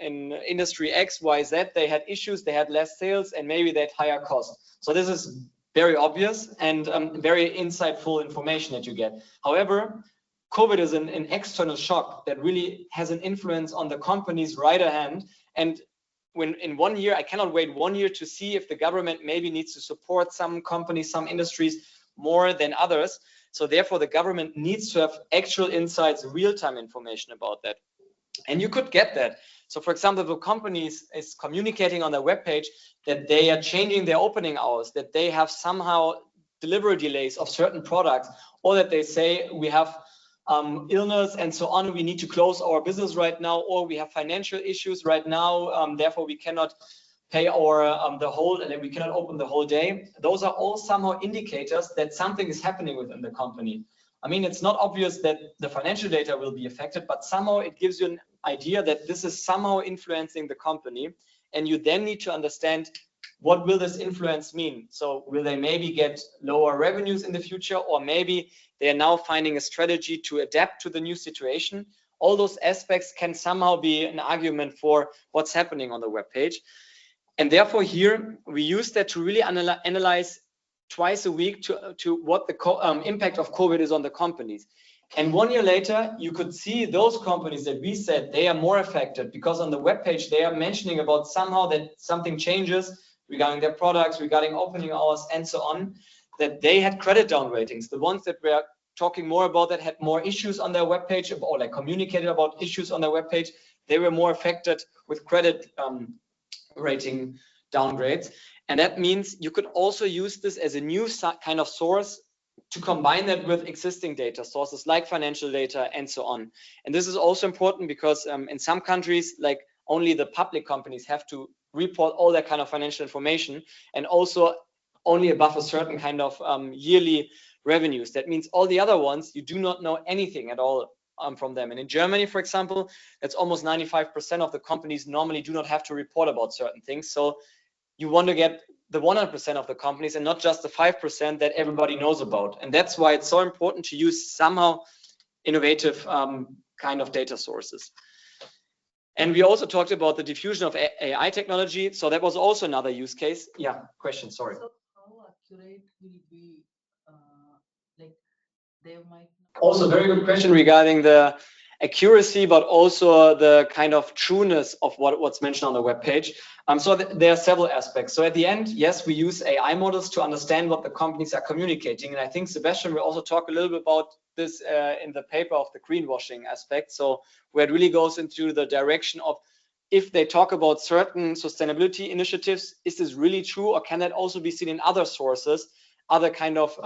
industry X, Y, Z, they had issues, they had less sales, and maybe they had higher costs. So this is very obvious and very insightful information that you get. However, COVID is an external shock that really has an influence on the company's right hand. And when in 1 year, I cannot wait 1 year to see if the government maybe needs to support some companies, some industries more than others. So therefore, the government needs to have actual insights, real-time information about that. And you could get that. So for example, if a company is communicating on their webpage that they are changing their opening hours, that they have somehow delivery delays of certain products, or that they say we have illness and so on, we need to close our business right now, or we have financial issues right now, therefore we cannot pay our we cannot open the whole day. Those are all somehow indicators that something is happening within the company. I mean, it's not obvious that the financial data will be affected, but somehow it gives you an idea that this is somehow influencing the company, and you then need to understand what will this influence mean. So will they maybe get lower revenues in the future, or maybe they are now finding a strategy to adapt to the new situation? All those aspects can somehow be an argument for what's happening on the web page. And therefore here we use that to really analyze twice a week to what the impact of COVID is on the companies. And 1 year later, you could see those companies that we said they are more affected, because on the web page they are mentioning about somehow that something changes regarding their products, regarding opening hours and so on, that they had credit down ratings. The ones that were talking more about that had more issues on their web page, or like communicated about issues on their web page, they were more affected with credit rating downgrades. And that means you could also use this as a new kind of source to combine that with existing data sources like financial data and so on. And this is also important because in some countries, like only the public companies have to report all that kind of financial information, and also only above a certain kind of yearly revenues. That means all the other ones, you do not know anything at all from them. And in Germany, for example, that's almost 95% of the companies normally do not have to report about certain things. So you want to get the 100% of the companies and not just the 5% that everybody knows about. And that's why it's so important to use somehow innovative kind of data sources. And we also talked about the diffusion of AI technology. So that was also another use case. Yeah, question, sorry. So how accurate will be, like they might... Also very good question regarding the accuracy, but also the kind of trueness of what's mentioned on the web page. So there are several aspects. So at the end, yes, we use AI models to understand what the companies are communicating. And I think Sebastian will also talk a little bit about this in the paper of the greenwashing aspect. So where it really goes into the direction of, if they talk about certain sustainability initiatives, is this really true, or can that also be seen in other sources, other kind of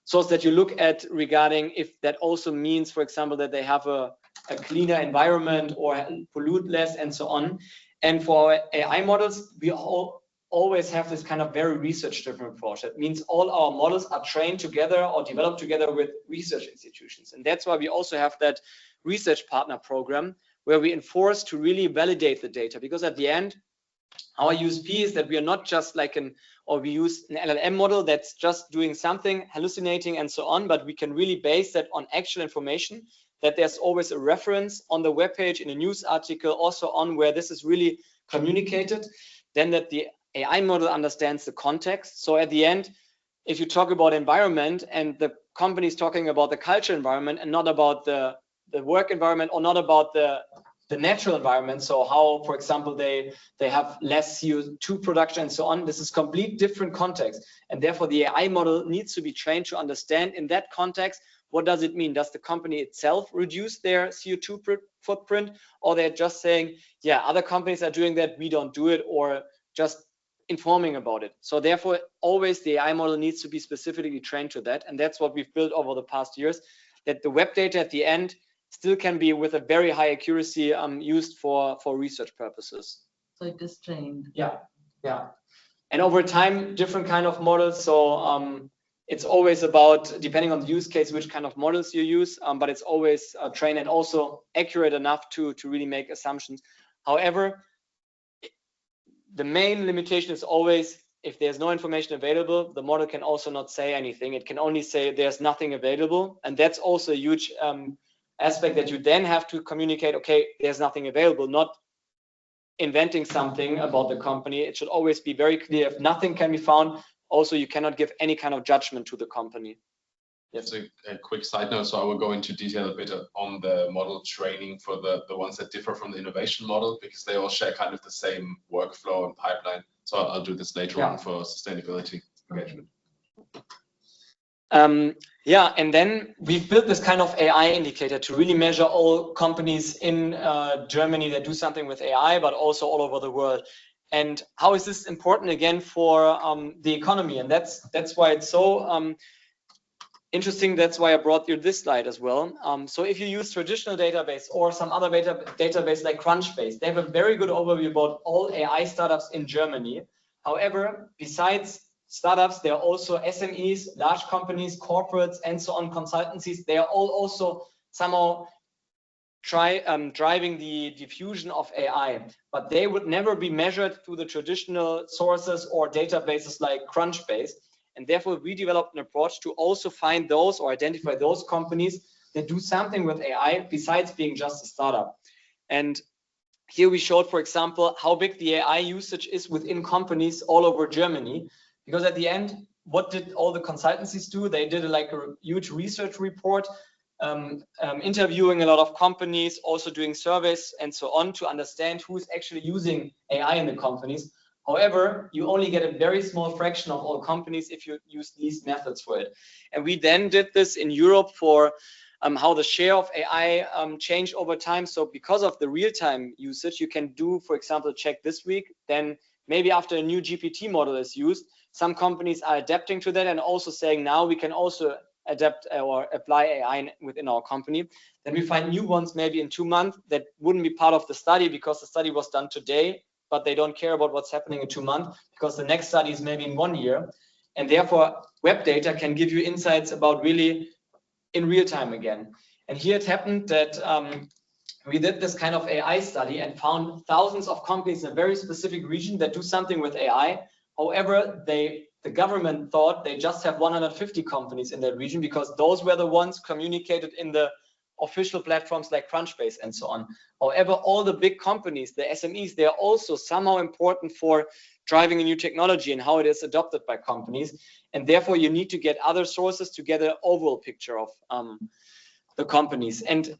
source that you look at regarding if that also means, for example, that they have a cleaner environment or pollute less and so on. And for our AI models, we always have this kind of very research-driven approach. That means all our models are trained together or developed together with research institutions. And that's why we also have that research partner program where we enforce to really validate the data. Because at the end, our USP is that we are not just like we use an LLM model that's just doing something, hallucinating and so on, but we can really base that on actual information, that there's always a reference on the webpage, in a news article, also on where this is really communicated, then that the AI model understands the context. So at the end, if you talk about environment and the company is talking about the culture environment and not about the work environment, or not about the natural environment, so how, for example, they have less CO2 production and so on, this is complete different context. And therefore the AI model needs to be trained to understand in that context, what does it mean? Does the company itself reduce their CO2 footprint, or they're just saying, yeah, other companies are doing that, we don't do it, or just informing about it? So therefore, always the AI model needs to be specifically trained to that. And that's what we've built over the past years, that the web data at the end still can be with a very high accuracy used for research purposes. So it is trained. Yeah. And over time, different kind of models. So it's always about, depending on the use case, which kind of models you use, but it's always trained and also accurate enough to really make assumptions. However, the main limitation is always, if there's no information available, the model can also not say anything. It can only say there's nothing available. And that's also a huge aspect, that you then have to communicate, okay, there's nothing available, not inventing something about the company. It should always be very clear. If nothing can be found, also you cannot give any kind of judgment to the company. Yes. A quick side note, so I will go into detail a bit on the model training for the ones that differ from the innovation model, because they all share kind of the same workflow and pipeline. So I'll do this later on for sustainability engagement. Yeah, and then we've built this kind of AI indicator to really measure all companies in Germany that do something with AI, but also all over the world. And how is this important again for the economy? And that's why it's so interesting. That's why I brought you this slide as well. So if you use traditional database or some other database like Crunchbase, they have a very good overview about all AI startups in Germany. However, besides startups, there are also SMEs, large companies, corporates, and so on, consultancies. They are all also somehow driving the diffusion of AI, but they would never be measured through the traditional sources or databases like Crunchbase. And therefore, we developed an approach to also find those or identify those companies that do something with AI besides being just a startup. And here we showed, for example, how big the AI usage is within companies all over Germany. Because at the end, what did all the consultancies do? They did like a huge research report, interviewing a lot of companies, also doing surveys and so on to understand who's actually using AI in the companies. However, you only get a very small fraction of all companies if you use these methods for it. And we then did this in Europe for how the share of AI changed over time. So because of the real-time usage, you can do, for example, check this week, then maybe after a new GPT model is used, some companies are adapting to that and also saying now we can also adapt or apply AI within our company. Then we find new ones maybe in 2 months that wouldn't be part of the study because the study was done today, but they don't care about what's happening in 2 months because the next study is maybe in 1 year. And therefore, web data can give you insights about really in real time again. And here it happened that we did this kind of AI study and found thousands of companies in a very specific region that do something with AI. However, the government thought they just have 150 companies in that region because those were the ones communicated in the official platforms like Crunchbase and so on. However, all the big companies, the SMEs, they are also somehow important for driving a new technology and how it is adopted by companies. And therefore, you need to get other sources to get an overall picture of the companies. And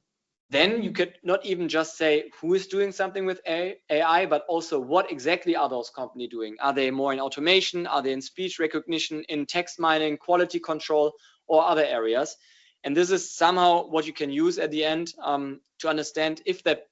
then you could not even just say who is doing something with AI, but also what exactly are those companies doing? Are they more in automation? Are they in speech recognition, in text mining, quality control, or other areas? And this is somehow what you can use at the end to understand if that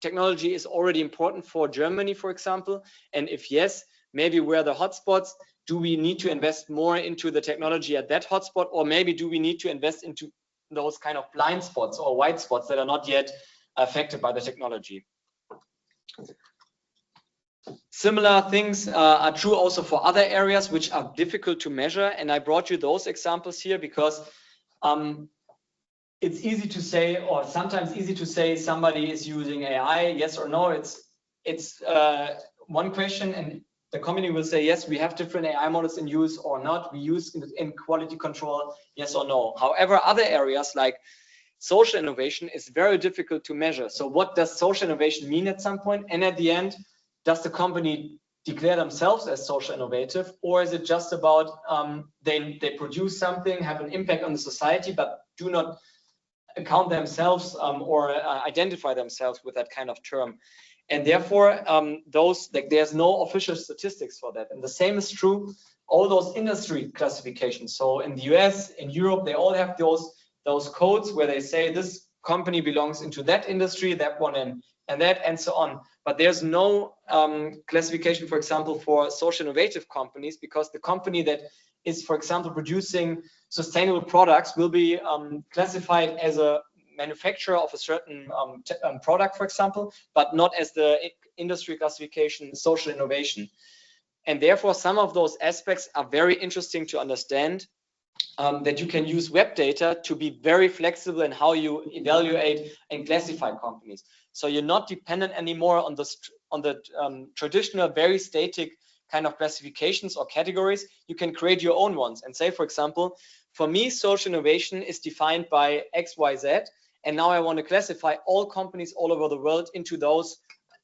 technology is already important for Germany, for example, and if yes, maybe where are the hotspots? Do we need to invest more into the technology at that hotspot, or maybe do we need to invest into those kind of blind spots or white spots that are not yet affected by the technology? Similar things are true also for other areas which are difficult to measure, and I brought you those examples here because it's easy to say, or sometimes easy to say, somebody is using AI, yes or no. It's one question, and the company will say, yes, we have different AI models in use or not. We use in quality control, yes or no. However, other areas like social innovation is very difficult to measure. So what does social innovation mean at some point? And at the end, does the company declare themselves as social innovative, or is it just about they produce something, have an impact on the society, but do not account themselves or identify themselves with that kind of term? And therefore, there's no official statistics for that. And the same is true, all those industry classifications. So in the US, in Europe, they all have those codes where they say this company belongs into that industry, that one, and that, and so on. But there's no classification, for example, for social innovative companies, because the company that is, for example, producing sustainable products will be classified as a manufacturer of a certain product, for example, but not as the industry classification social innovation. And therefore, some of those aspects are very interesting to understand, that you can use web data to be very flexible in how you evaluate and classify companies. So you're not dependent anymore on the traditional, very static kind of classifications or categories. You can create your own ones and say, for example, for me, social innovation is defined by X, Y, Z. And now I want to classify all companies all over the world into those,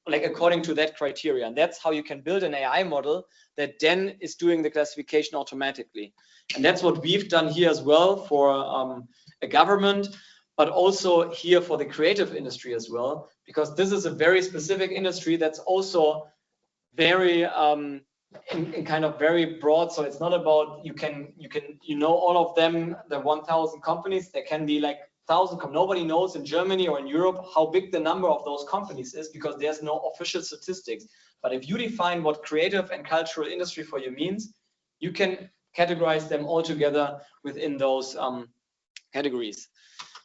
like according to that criteria. And that's how you can build an AI model that then is doing the classification automatically. And that's what we've done here as well for a government, but also here for the creative industry as well, because this is a very specific industry that's also very in kind of very broad. So it's not about you know all of them, the 1,000 companies. There can be like 1,000. Nobody knows in Germany or in Europe how big the number of those companies is, because there's no official statistics. But if you define what creative and cultural industry for you means, you can categorize them all together within those categories.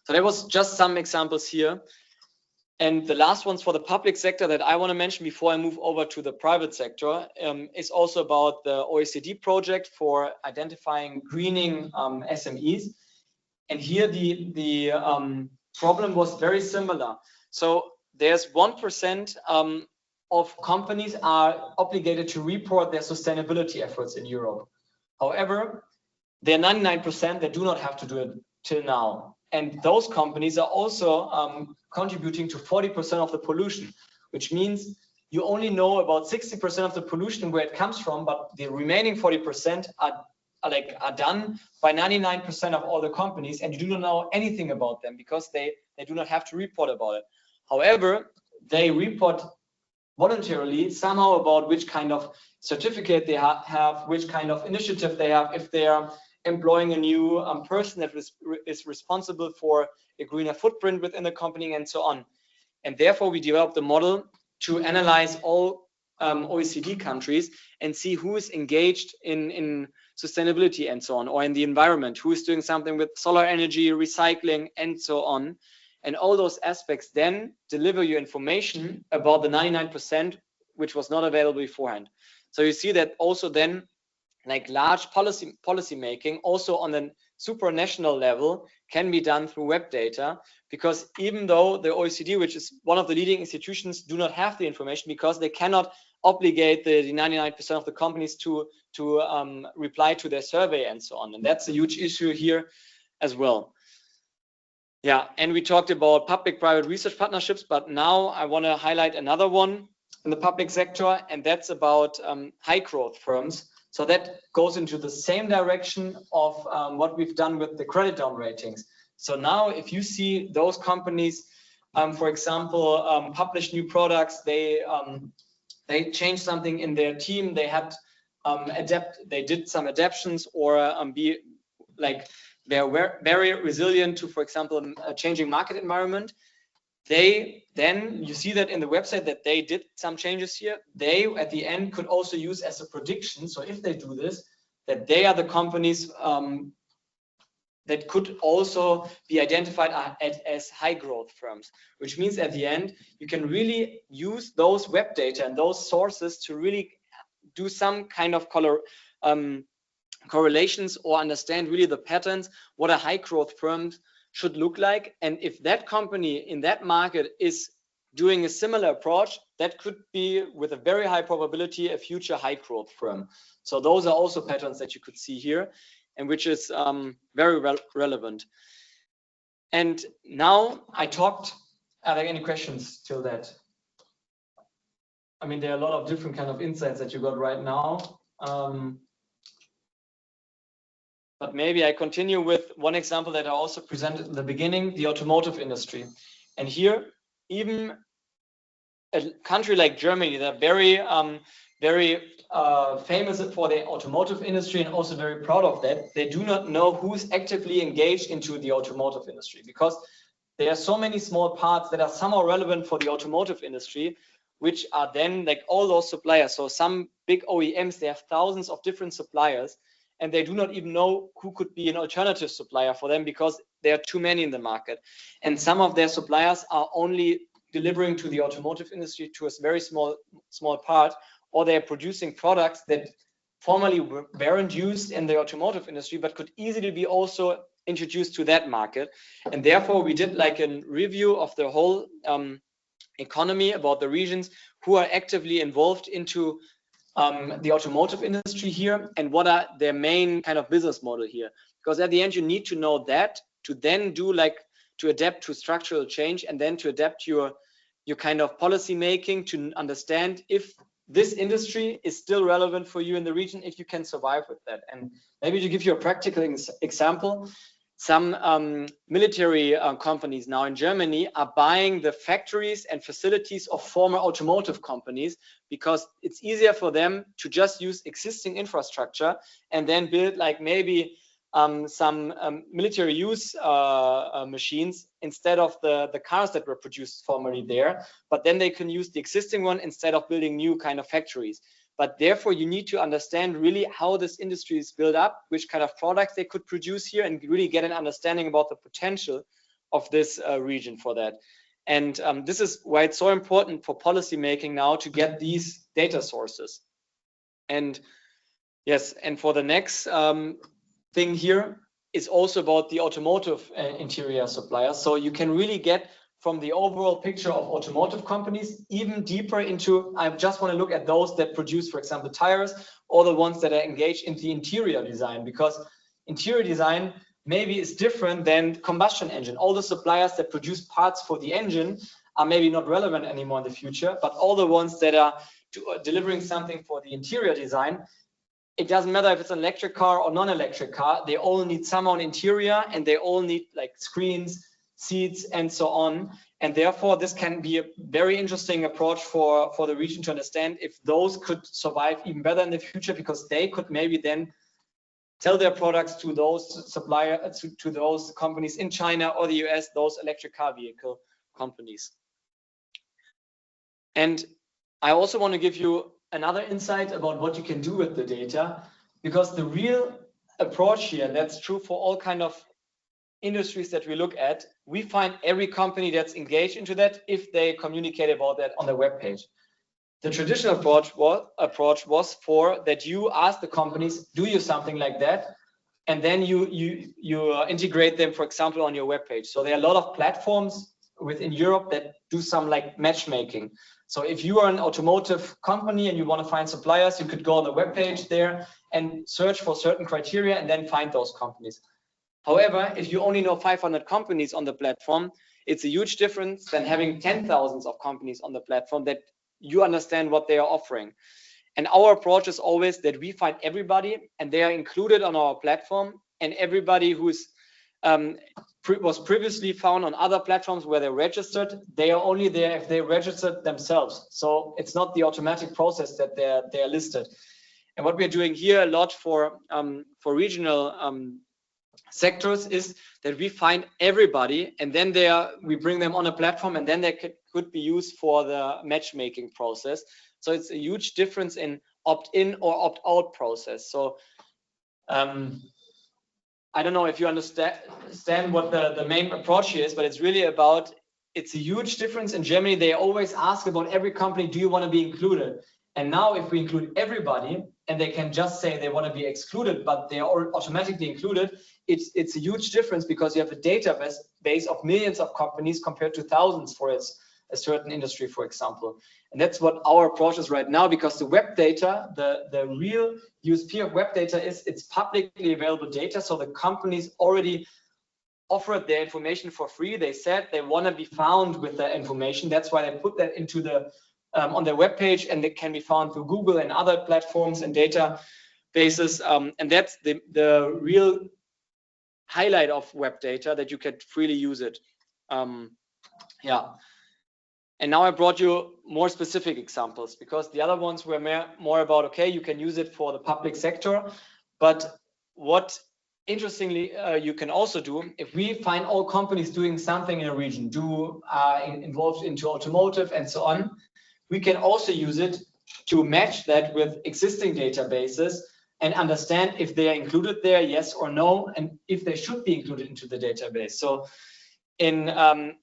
So that was just some examples here. And the last ones for the public sector that I want to mention before I move over to the private sector is also about the OECD project for identifying greening SMEs. And here the problem was very similar. So there's 1% of companies are obligated to report their sustainability efforts in Europe. However, there are 99% that do not have to do it till now. And those companies are also contributing to 40% of the pollution, which means you only know about 60% of the pollution where it comes from, but the remaining 40% are done by 99% of all the companies, and you do not know anything about them because they do not have to report about it. However, they report voluntarily somehow about which kind of certificate they have, which kind of initiative they have, if they are employing a new person that is responsible for a greener footprint within the company, and so on. And therefore, we developed a model to analyze all OECD countries and see who is engaged in sustainability and so on, or in the environment, who is doing something with solar energy, recycling, and so on. And all those aspects then deliver you information about the 99% which was not available beforehand. So you see that also then, like large policy making also on the supranational level can be done through web data, because even though the OECD, which is one of the leading institutions, do not have the information because they cannot obligate the 99% of the companies to reply to their survey and so on. And that's a huge issue here as well. Yeah, and we talked about public-private research partnerships, but now I want to highlight another one in the public sector, and that's about high growth firms. So that goes into the same direction of what we've done with the credit down ratings. So now if you see those companies for example, publish new products. They changed something in their team. They had they did some adaptations, or they're very resilient to, for example, a changing market environment. Then you see that in the website that they did some changes here. They at the end could also use as a prediction. So if they do this, that they are the companies that could also be identified as high growth firms, which means at the end, you can really use those web data and those sources to really do some kind of correlations or understand really the patterns, what a high growth firm should look like. And if that company in that market is doing a similar approach, that could be with a very high probability a future high growth firm. So those are also patterns that you could see here, and which is very relevant. And now I talked, are there any questions till that? I mean, there are a lot of different kind of insights that you got right now. But maybe I continue with one example that I also presented in the beginning, the automotive industry. And here, even a country like Germany, they're very famous for the automotive industry and also very proud of that. They do not know who's actively engaged into the automotive industry, because there are so many small parts that are somehow relevant for the automotive industry, which are then like all those suppliers. So some big OEMs, they have thousands of different suppliers, and they do not even know who could be an alternative supplier for them, because there are too many in the market. And some of their suppliers are only delivering to the automotive industry to a very small part, or they're producing products that formerly weren't used in the automotive industry, but could easily be also introduced to that market. And therefore, we did like a review of the whole economy, about the regions who are actively involved into the automotive industry here, and what are their main kind of business model here. Because at the end, you need to know that to then do to adapt to structural change, and then to adapt your kind of policy making to understand if this industry is still relevant for you in the region, if you can survive with that. And maybe to give you a practical example, some military companies now in Germany are buying the factories and facilities of former automotive companies, because it's easier for them to just use existing infrastructure and then build like maybe some military use machines instead of the cars that were produced formerly there, but then they can use the existing one instead of building new kind of factories. But therefore, you need to understand really how this industry is built up, which kind of products they could produce here, and really get an understanding about the potential of this region for that. And this is why it's so important for policy making now to get these data sources. And yes, and for the next thing here is also about the automotive interior suppliers. So you can really get from the overall picture of automotive companies even deeper into, I just want to look at those that produce, for example, tires, or the ones that are engaged in the interior design, because interior design maybe is different than combustion engine. All the suppliers that produce parts for the engine are maybe not relevant anymore in the future, but all the ones that are delivering something for the interior design, it doesn't matter if it's an electric car or non-electric car, they all need somehow an interior, and they all need like screens, seats, and so on. And therefore, this can be a very interesting approach for the region to understand if those could survive even better in the future, because they could maybe then sell their products to those suppliers, to those companies in China or the US, those electric car vehicle companies. And I also want to give you another insight about what you can do with the data, because the real approach here, and that's true for all kind of industries that we look at, we find every company that's engaged into that if they communicate about that on their webpage. The traditional approach was for that you ask the companies, do you something like that? And then you integrate them, for example, on your webpage. So there are a lot of platforms within Europe that do some like matchmaking. So if you are an automotive company and you want to find suppliers, you could go on the webpage there and search for certain criteria and then find those companies. However, if you only know 500 companies on the platform, it's a huge difference than having 10,000 of companies on the platform that you understand what they are offering. And our approach is always that we find everybody and they are included on our platform, and everybody who's was previously found on other platforms where they're registered, they are only there if they registered themselves. So it's not the automatic process that they're listed. And what we're doing here a lot for regional sectors is that we find everybody, and then we bring them on a platform, and then they could be used for the matchmaking process. So it's a huge difference in opt-in or opt-out process. So I don't know if you understand what the main approach here is, but it's really about, it's a huge difference. In Germany, they always ask about every company, do you want to be included? And now if we include everybody, and they can just say they want to be excluded, but they are automatically included, it's a huge difference, because you have a database of millions of companies compared to thousands for a certain industry, for example. And that's what our approach is right now, because the web data, the real USP of web data is it's publicly available data. So the companies already offered their information for free. They said they want to be found with their information. That's why they put that into the on their web page, and it can be found through Google and other platforms and databases. And that's the real highlight of web data, that you can freely use it. Yeah. And now I brought you more specific examples, because the other ones were more about, okay, you can use it for the public sector. But what interestingly you can also do, if we find all companies doing something in a region, involved into automotive and so on, we can also use it to match that with existing databases and understand if they are included there, yes or no, and if they should be included into the database. So in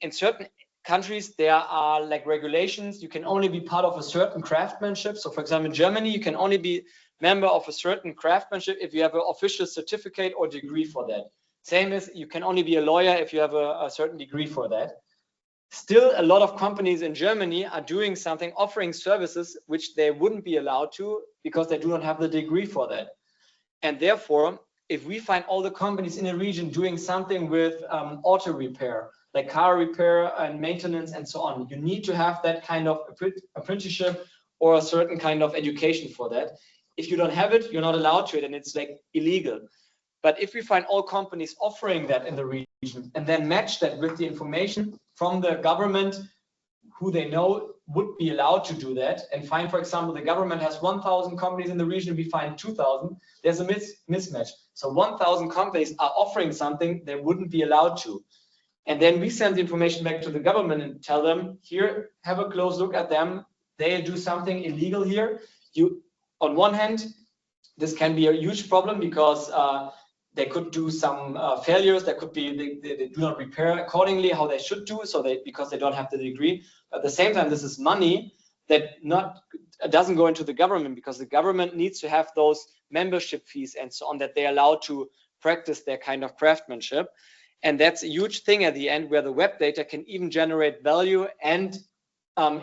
certain countries, there are like regulations. You can only be part of a certain craftsmanship. So for example, in Germany, you can only be member of a certain craftsmanship if you have an official certificate or degree for that. Same as you can only be a lawyer if you have a certain degree for that. Still, a lot of companies in Germany are doing something, offering services which they wouldn't be allowed to, because they do not have the degree for that. And therefore, if we find all the companies in a region doing something with auto repair, like car repair and maintenance and so on, you need to have that kind of apprenticeship or a certain kind of education for that. If you don't have it, you're not allowed to it, and it's like illegal. But if we find all companies offering that in the region, and then match that with the information from the government, who they know would be allowed to do that, and find, for example, the government has 1,000 companies in the region, we find 2,000, there's a mismatch. So 1,000 companies are offering something they wouldn't be allowed to. And then we send the information back to the government and tell them, here, have a close look at them. They do something illegal here. On one hand, this can be a huge problem, because they could do some failures. There could be they do not repair accordingly how they should do, because they don't have the degree. At the same time, this is money that doesn't go into the government, because the government needs to have those membership fees and so on, that they're allowed to practice their kind of craftsmanship. And that's a huge thing at the end, where the web data can even generate value and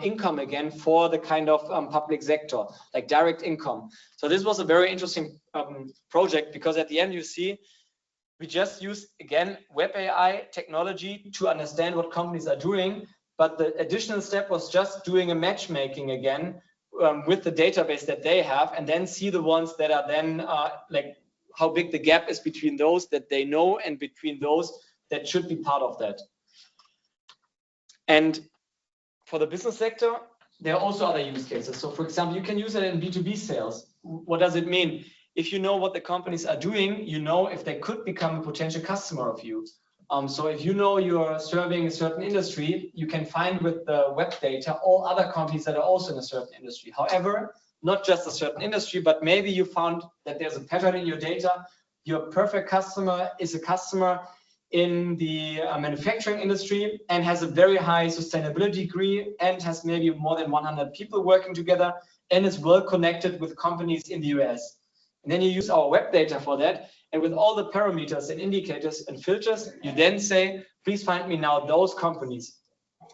income again for the kind of public sector, like direct income. So this was a very interesting project, because at the end, you see, we just use, again, web AI technology to understand what companies are doing. But the additional step was just doing a matchmaking again with the database that they have, and then see the ones that are then like how big the gap is between those that they know and between those that should be part of that. And for the business sector, there are also other use cases. So for example, you can use it in B2B sales. What does it mean? If you know what the companies are doing, you know if they could become a potential customer of you. So if you know you're serving a certain industry, you can find with the web data all other companies that are also in a certain industry. However, not just a certain industry, but maybe you found that there's a pattern in your data. Your perfect customer is a customer in the manufacturing industry and has a very high sustainability degree and has maybe more than 100 people working together and is well connected with companies in the US. And then you use our web data for that. And with all the parameters and indicators and filters, you then say, please find me now those companies.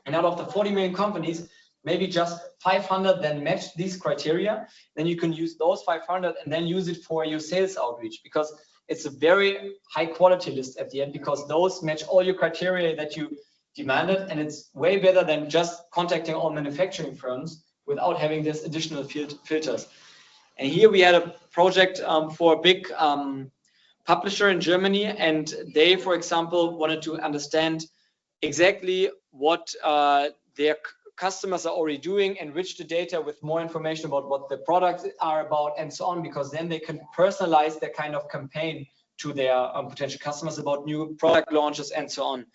And out of the 40 million companies, maybe just 500 then match these criteria. Then you can use those 500 and then use it for your sales outreach, because it's a very high quality list at the end, because those match all your criteria that you demanded. And it's way better than just contacting all manufacturing firms without having this additional filters. And here we had a project for a big publisher in Germany, and they, for example, wanted to understand exactly what their customers are already doing, enrich the data with more information about what the products are about and so on, because then they can personalize their kind of campaign to their potential customers about new product launches and so on.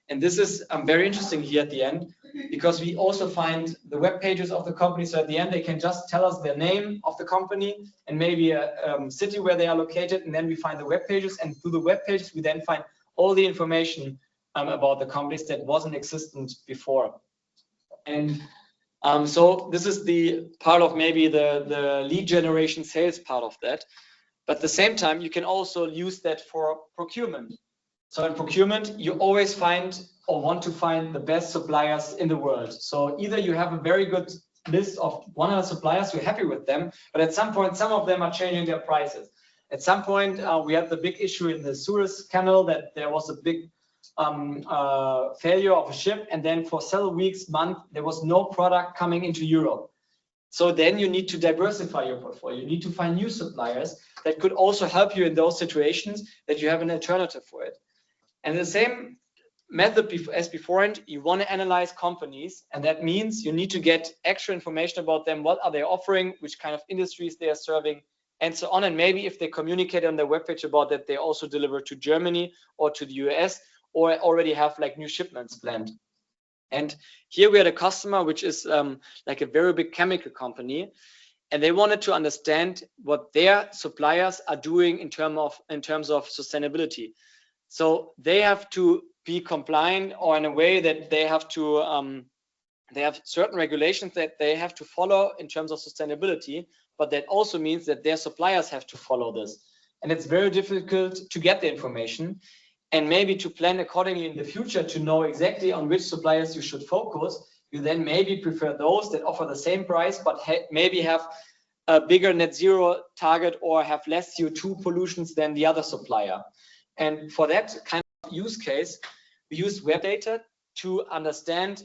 And this is very interesting here at the end, because we also find the web pages of the company. So at the end, they can just tell us the name of the company and maybe a city where they are located. And then we find the web pages, and through the web pages, we then find all the information about the companies that wasn't existent before. And so this is the part of maybe the lead generation sales part of that. But at the same time, you can also use that for procurement. So in procurement, you always find or want to find the best suppliers in the world. So either you have a very good list of 100 suppliers, you're happy with them, but at some point, some of them are changing their prices. At some point, we had the big issue in the Suez Canal that there was a big failure of a ship, and then for several weeks, months, there was no product coming into Europe. So then you need to diversify your portfolio. You need to find new suppliers that could also help you in those situations, that you have an alternative for it. And the same method as beforehand, you want to analyze companies, and that means you need to get extra information about them. What are they offering? Which kind of industries they are serving, and so on. And maybe if they communicate on their webpage about that, they also deliver to Germany or to the US, or already have like new shipments planned. And here we had a customer, which is like a very big chemical company, and they wanted to understand what their suppliers are doing in terms of sustainability. So they have to be compliant, or in a way that they have to they have certain regulations that they have to follow in terms of sustainability, but that also means that their suppliers have to follow this. And it's very difficult to get the information, and maybe to plan accordingly in the future to know exactly on which suppliers you should focus. You then maybe prefer those that offer the same price, but maybe have a bigger net zero target or have less CO2 pollutions than the other supplier. And for that kind of use case, we use web data to understand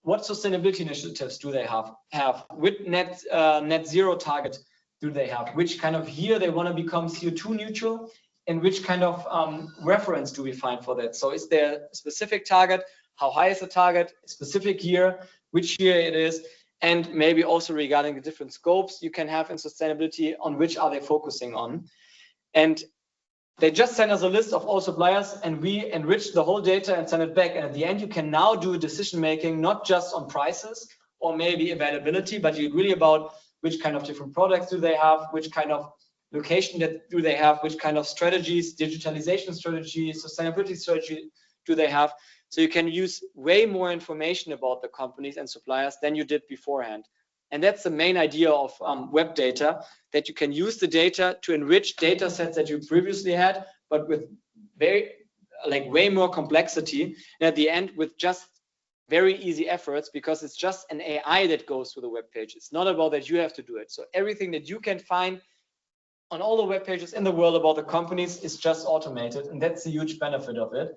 what sustainability initiatives do they have, which net zero target do they have, which kind of year they want to become CO2 neutral, and which kind of reference do we find for that. So is there a specific target? How high is the target? A specific year, which year it is, and maybe also regarding the different scopes you can have in sustainability, on which are they focusing on. And they just send us a list of all suppliers, and we enrich the whole data and send it back. And at the end, you can now do decision making, not just on prices or maybe availability, but you really about which kind of different products do they have, which kind of location that do they have, which kind of strategies, digitalization strategies, sustainability strategy do they have. So you can use way more information about the companies and suppliers than you did beforehand. And that's the main idea of web data, that you can use the data to enrich data sets that you previously had, but with way more complexity. And at the end, with just very easy efforts, because it's just an AI that goes through the web page. It's not about that you have to do it. So everything that you can find on all the web pages in the world about the companies is just automated, and that's a huge benefit of it.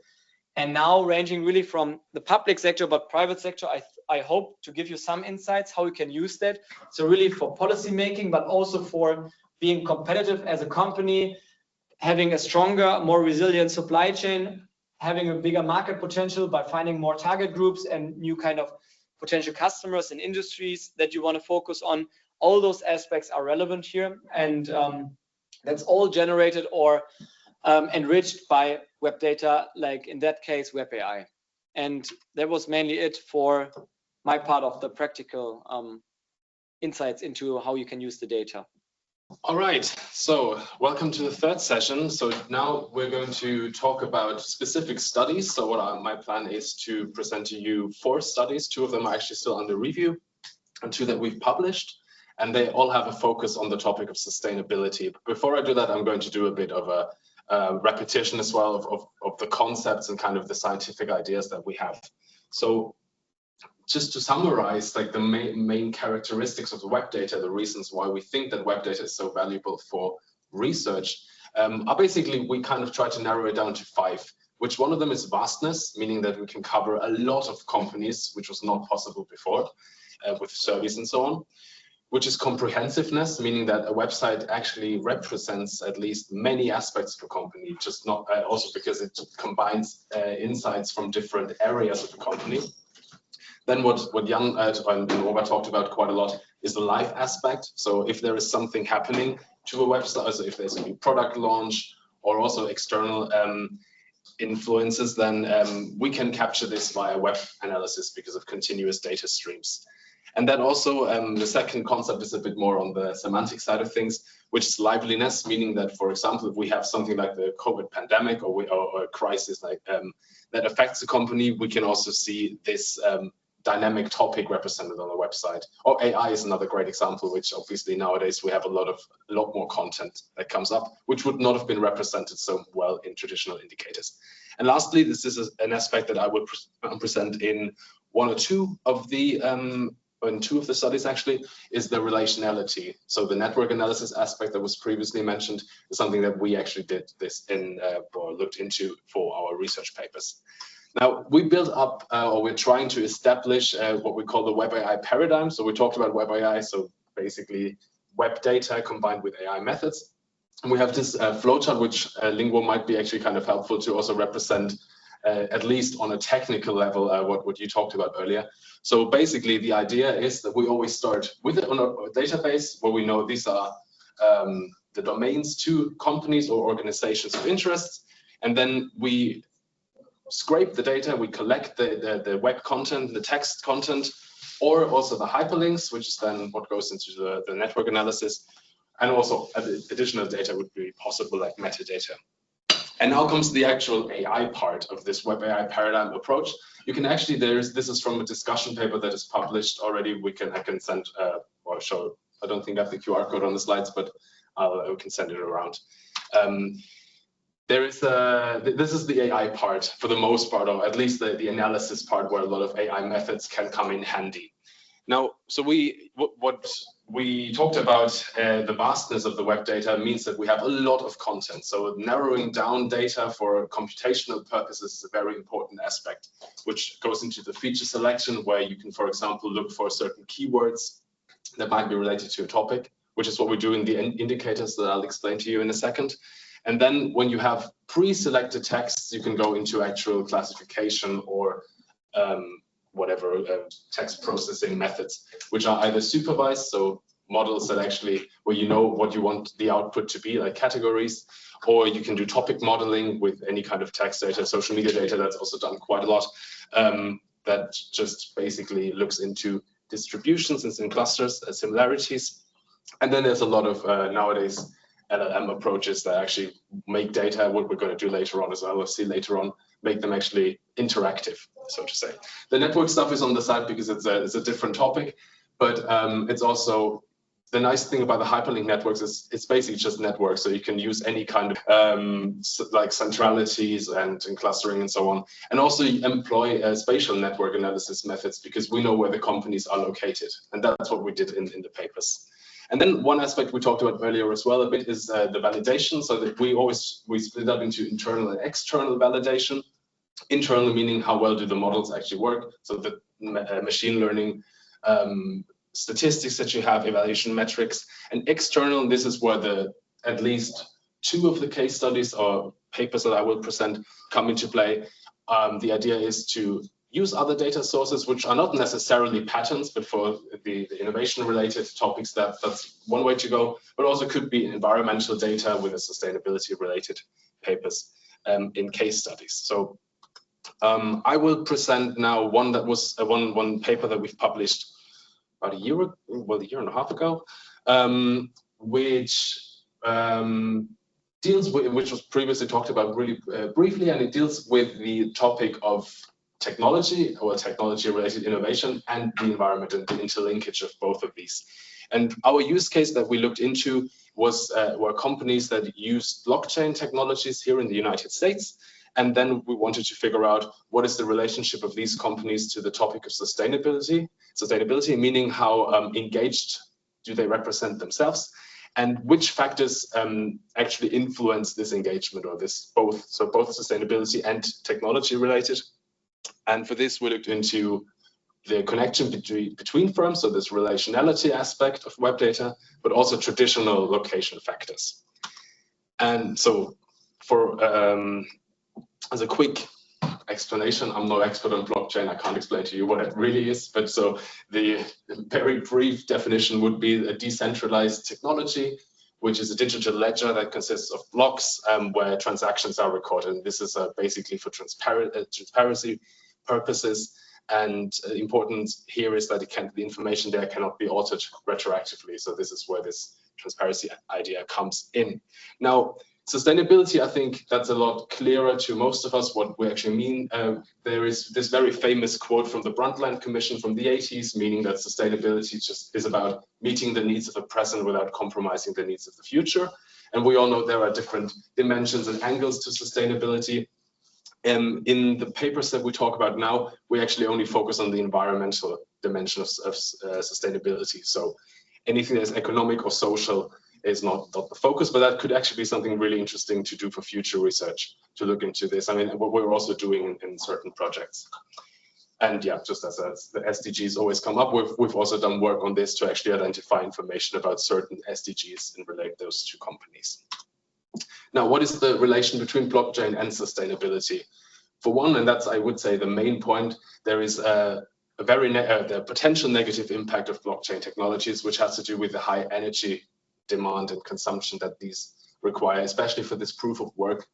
And now ranging really from the public sector, but private sector, I hope to give you some insights how you can use that. So really for policy making, but also for being competitive as a company, having a stronger, more resilient supply chain, having a bigger market potential by finding more target groups and new kind of potential customers and industries that you want to focus on. All those aspects are relevant here, and that's all generated or enriched by web data, like in that case, web AI. And that was mainly it for my part of the practical insights into how you can use the data. All right, so welcome to the third session. So now we're going to talk about specific studies. So my plan is to present to you 4 studies. 2 of them are actually still under review, and 2 that we've published. And they all have a focus on the topic of sustainability. But before I do that, I'm going to do a bit of a repetition as well of the concepts and kind of the scientific ideas that we have. So just to summarize, like the main characteristics of the web data, the reasons why we think that web data is so valuable for research, are basically, we kind of try to narrow it down to 5, which one of them is vastness, meaning that we can cover a lot of companies, which was not possible before with surveys and so on. which is comprehensiveness, meaning that a website actually represents at least many aspects of a company, just not also because it combines insights from different areas of the company. Then what Jan and Robert talked about quite a lot is the live aspect. So if there is something happening to a website, so if there's a new product launch or also external influences, then we can capture this via web analysis because of continuous data streams. And then also the second concept is a bit more on the semantic side of things, which is liveliness, meaning that, for example, if we have something like the COVID pandemic or a crisis like that affects the company, we can also see this dynamic topic represented on the website. Or AI is another great example, which obviously nowadays we have a lot more content that comes up, which would not have been represented so well in traditional indicators. And lastly, this is an aspect that I will present in one or two of the in two of the studies actually, is the relationality. So the network analysis aspect that was previously mentioned is something that we actually did this in or looked into for our research papers. Now we built up or we're trying to establish what we call the web AI paradigm. So we talked about web AI, so basically web data combined with AI methods. And we have this flowchart, which Lingwo might be actually kind of helpful to also represent at least on a technical level, what you talked about earlier. So basically, the idea is that we always start with it on a database where we know these are the domains to companies or organizations of interest. And then we scrape the data, we collect the web content, the text content, or also the hyperlinks, which is then what goes into the network analysis. And also additional data would be possible, like metadata. And now comes the actual AI part of this web AI paradigm approach. You can actually, this is from a discussion paper that is published already. I can send or show, I don't think I have the QR code on the slides, but we can send it around. This is the AI part for the most part, or at least the analysis part where a lot of AI methods can come in handy. Now, so what we talked about, the vastness of the web data means that we have a lot of content. So narrowing down data for computational purposes is a very important aspect, which goes into the feature selection, where you can, for example, look for certain keywords that might be related to a topic, which is what we do in the indicators that I'll explain to you in a second. And then when you have pre-selected texts, you can go into actual classification or whatever text processing methods, which are either supervised, so models that actually, where you know what you want the output to be, like categories, or you can do topic modeling with any kind of text data, social media data, that's also done quite a lot, that just basically looks into distributions and clusters, similarities. And then there's a lot of nowadays LLM approaches that actually make data, what we're going to do later on as well, we'll see later on, make them actually interactive, so to say. The network stuff is on the side because it's a different topic, but it's also, the nice thing about the hyperlink networks is it's basically just networks, so you can use any kind of like centralities and clustering and so on, and also employ spatial network analysis methods because we know where the companies are located, and that's what we did in the papers. And then one aspect we talked about earlier as well a bit is the validation, so that we split up into internal and external validation. Internal meaning how well do the models actually work, so the machine learning statistics that you have, evaluation metrics, and external, this is where at least two of the case studies or papers that I will present come into play. The idea is to use other data sources, which are not necessarily patents, but for the innovation-related topics, that's one way to go, but also could be environmental data with a sustainability-related papers in case studies. So I will present now one that was one paper that we've published about a year and a half ago, which deals with, which was previously talked about really briefly, and it deals with the topic of technology or technology-related innovation and the environment and the interlinkage of both of these. And our use case that we looked into were companies that used blockchain technologies here in the United States. And then we wanted to figure out what is the relationship of these companies to the topic of sustainability. Sustainability meaning how engaged do they represent themselves, and which factors actually influence this engagement, or this both sustainability and technology related. And for this, we looked into the connection between firms, so this relationality aspect of web data, but also traditional location factors. And so for as a quick explanation, I'm no expert on blockchain, I can't explain to you what it really is, but so the very brief definition would be a decentralized technology, which is a digital ledger that consists of blocks where transactions are recorded. And this is basically for transparency purposes. And important here is that the information there cannot be altered retroactively. So this is where this transparency idea comes in. Now, sustainability, I think that's a lot clearer to most of us what we actually mean. There is this very famous quote from the Brundtland Commission from the 80s, meaning that sustainability just is about meeting the needs of the present without compromising the needs of the future. And we all know there are different dimensions and angles to sustainability. In the papers that we talk about now, we actually only focus on the environmental dimension of sustainability. So anything that's economic or social is not the focus, but that could actually be something really interesting to do for future research, to look into this. I mean, what we're also doing in certain projects. And yeah, just as the SDGs always come up, we've also done work on this to actually identify information about certain SDGs and relate those to companies. Now, what is the relation between blockchain and sustainability? For one, and that's, I would say, the main point, there is the potential negative impact of blockchain technologies, which has to do with the high energy demand and consumption that these require, especially for this proof of work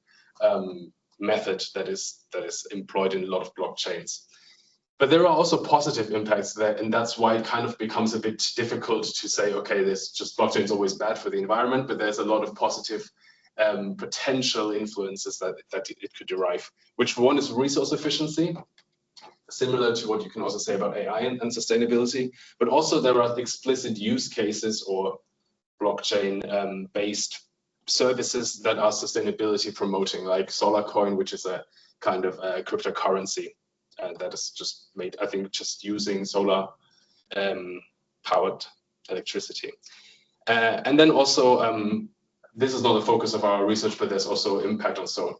method that is employed in a lot of blockchains. But there are also positive impacts there, and that's why it kind of becomes a bit difficult to say, okay, this just blockchain is always bad for the environment, but there's a lot of positive potential influences that it could derive, which for one is resource efficiency, similar to what you can also say about AI and sustainability, but also there are explicit use cases or blockchain based services that are sustainability promoting, like SolarCoin, which is a kind of a cryptocurrency that is just made, I think, just using solar powered electricity. And then also, this is not the focus of our research, but there's also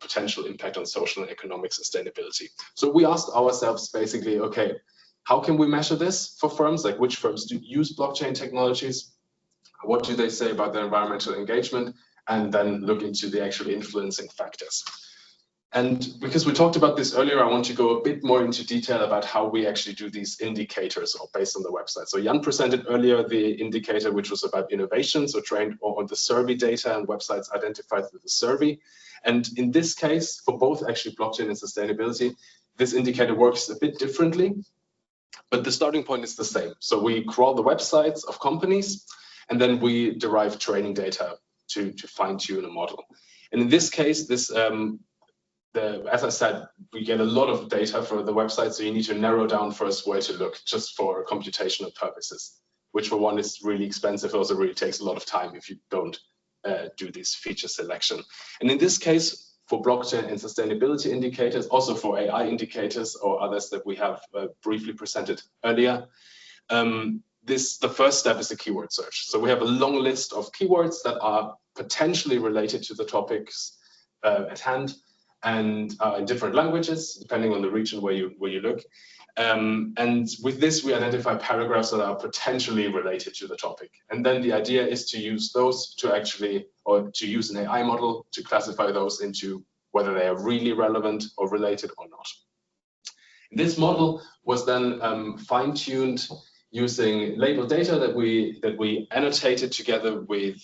potential impact on social and economic sustainability. So we asked ourselves basically, okay, how can we measure this for firms? Like, which firms do use blockchain technologies? What do they say about their environmental engagement? And then look into the actual influencing factors. And because we talked about this earlier, I want to go a bit more into detail about how we actually do these indicators based on the website. So Jan presented earlier the indicator, which was about innovation, so trained on the survey data and websites identified through the survey. And in this case, for both actually blockchain and sustainability, this indicator works a bit differently, but the starting point is the same. So we crawl the websites of companies, and then we derive training data to fine tune a model. And in this case, as I said, we get a lot of data for the website, so you need to narrow down first where to look just for computational purposes, which for one is really expensive. It also really takes a lot of time if you don't do this feature selection. And in this case, for blockchain and sustainability indicators, also for AI indicators or others that we have briefly presented earlier, the first step is the keyword search. So we have a long list of keywords that are potentially related to the topics at hand, and in different languages, depending on the region where you look. And with this, we identify paragraphs that are potentially related to the topic. And then the idea is to use those to use an AI model to classify those into whether they are really relevant or related or not. This model was then fine-tuned using labeled data that we annotated together with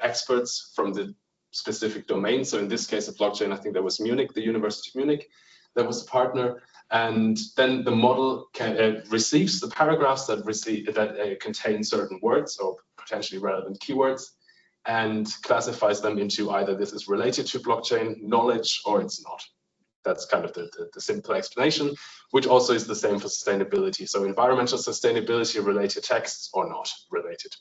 experts from the specific domain. So in this case of blockchain, I think that was Munich, the University of Munich, that was a partner. And then the model receives the paragraphs that contain certain words or potentially relevant keywords and classifies them into either this is related to blockchain knowledge or it's not. That's kind of the simple explanation, which also is the same for sustainability. So environmental sustainability related texts or not related.